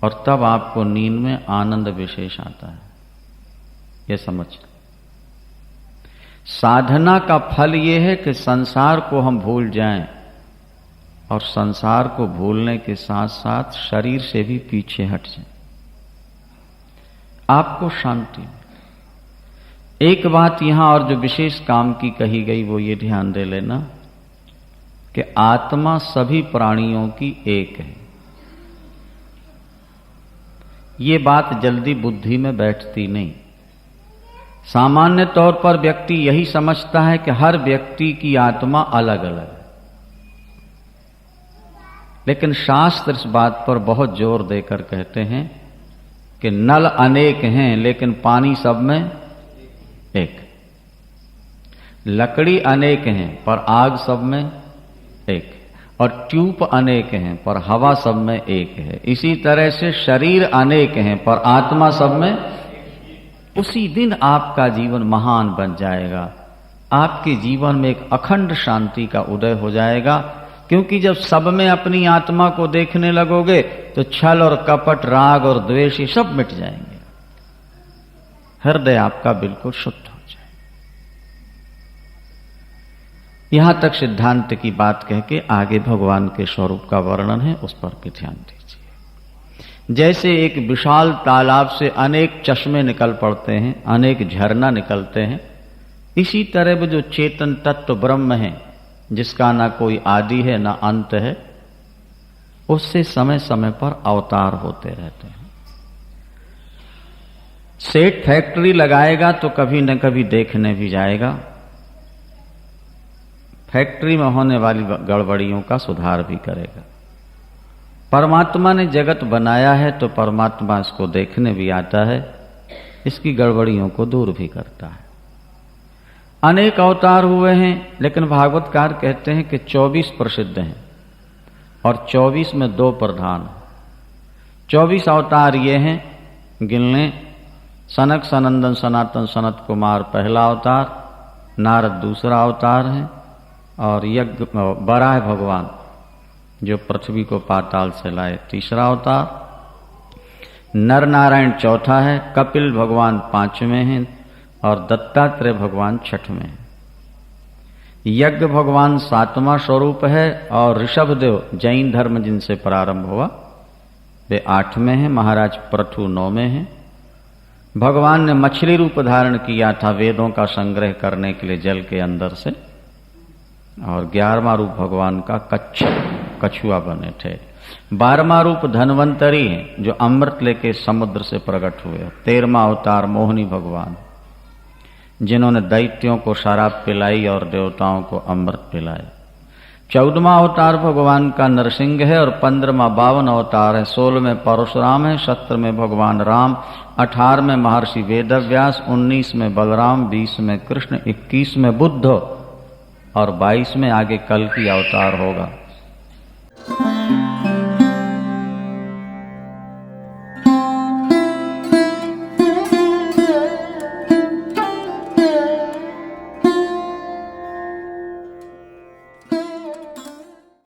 और तब आपको नींद में आनंद विशेष आता है। यह समझ, साधना का फल यह है कि संसार को हम भूल जाएं, और संसार को भूलने के साथ साथ शरीर से भी पीछे हट जाएं, आपको शांति। एक बात यहां और जो विशेष काम की कही गई वो ये ध्यान दे लेना कि आत्मा सभी प्राणियों की एक है। ये बात जल्दी बुद्धि में बैठती नहीं। सामान्य तौर पर व्यक्ति यही समझता है कि हर व्यक्ति की आत्मा अलग अलग है, लेकिन शास्त्र इस बात पर बहुत जोर देकर कहते हैं कि नल अनेक हैं लेकिन पानी सब में एक, लकड़ी अनेक हैं पर आग सब में एक, और ट्यूब अनेक हैं पर हवा सब में एक है। इसी तरह से शरीर अनेक हैं पर आत्मा सब में। उसी दिन आपका जीवन महान बन जाएगा, आपके जीवन में एक अखंड शांति का उदय हो जाएगा। क्योंकि जब सब में अपनी आत्मा को देखने लगोगे तो छल और कपट, राग और द्वेष ये सब मिट जाएंगे, हृदय आपका बिल्कुल शुद्ध हो जाए। यहां तक सिद्धांत की बात कह के आगे भगवान के स्वरूप का वर्णन है, उस पर भी ध्यान दीजिए। जैसे एक विशाल तालाब से अनेक चश्मे निकल पड़ते हैं, अनेक झरना निकलते हैं, इसी तरह वो जो चेतन तत्व ब्रह्म है, जिसका ना कोई आदि है ना अंत है, उससे समय समय पर अवतार होते रहते हैं। सेठ फैक्ट्री लगाएगा तो कभी न कभी देखने भी जाएगा, फैक्ट्री में होने वाली गड़बड़ियों का सुधार भी करेगा। परमात्मा ने जगत बनाया है तो परमात्मा इसको देखने भी आता है, इसकी गड़बड़ियों को दूर भी करता है। अनेक अवतार हुए हैं, लेकिन भागवतकार कहते हैं कि 24 प्रसिद्ध हैं और 24 में 2 प्रधान हैं। 24 अवतार ये हैं, गिन लें। सनक सनंदन सनातन सनत कुमार पहला अवतार, नारद दूसरा अवतार है, और यज्ञ बराह भगवान जो पृथ्वी को पाताल से लाए तीसरा अवतार, नर नारायण चौथा है, कपिल भगवान 5वें हैं और दत्तात्रेय भगवान 6वें हैं। यज्ञ भगवान 7वां स्वरूप है और ऋषभदेव जैन धर्म जिनसे प्रारंभ हुआ वे 8 में हैं, महाराज पृथु 9 में हैं। भगवान ने मछली रूप धारण किया था वेदों का संग्रह करने के लिए जल के अंदर से, और 11वां रूप भगवान का कछुआ बने थे। 12वां रूप धन्वंतरी है जो अमृत लेके समुद्र से प्रकट हुए। 13वां अवतार मोहिनी भगवान जिन्होंने दैत्यों को शराब पिलाई और देवताओं को अमृत पिलाया। 14वां अवतार भगवान का नरसिंह है और 15वां 52 अवतार है। 16वें परशुराम है, 17 में भगवान राम, 18 में महर्षि वेदव्यास, 19 में बलराम, 20 में कृष्ण, 21 में बुद्ध और 22 में आगे कल की अवतार होगा।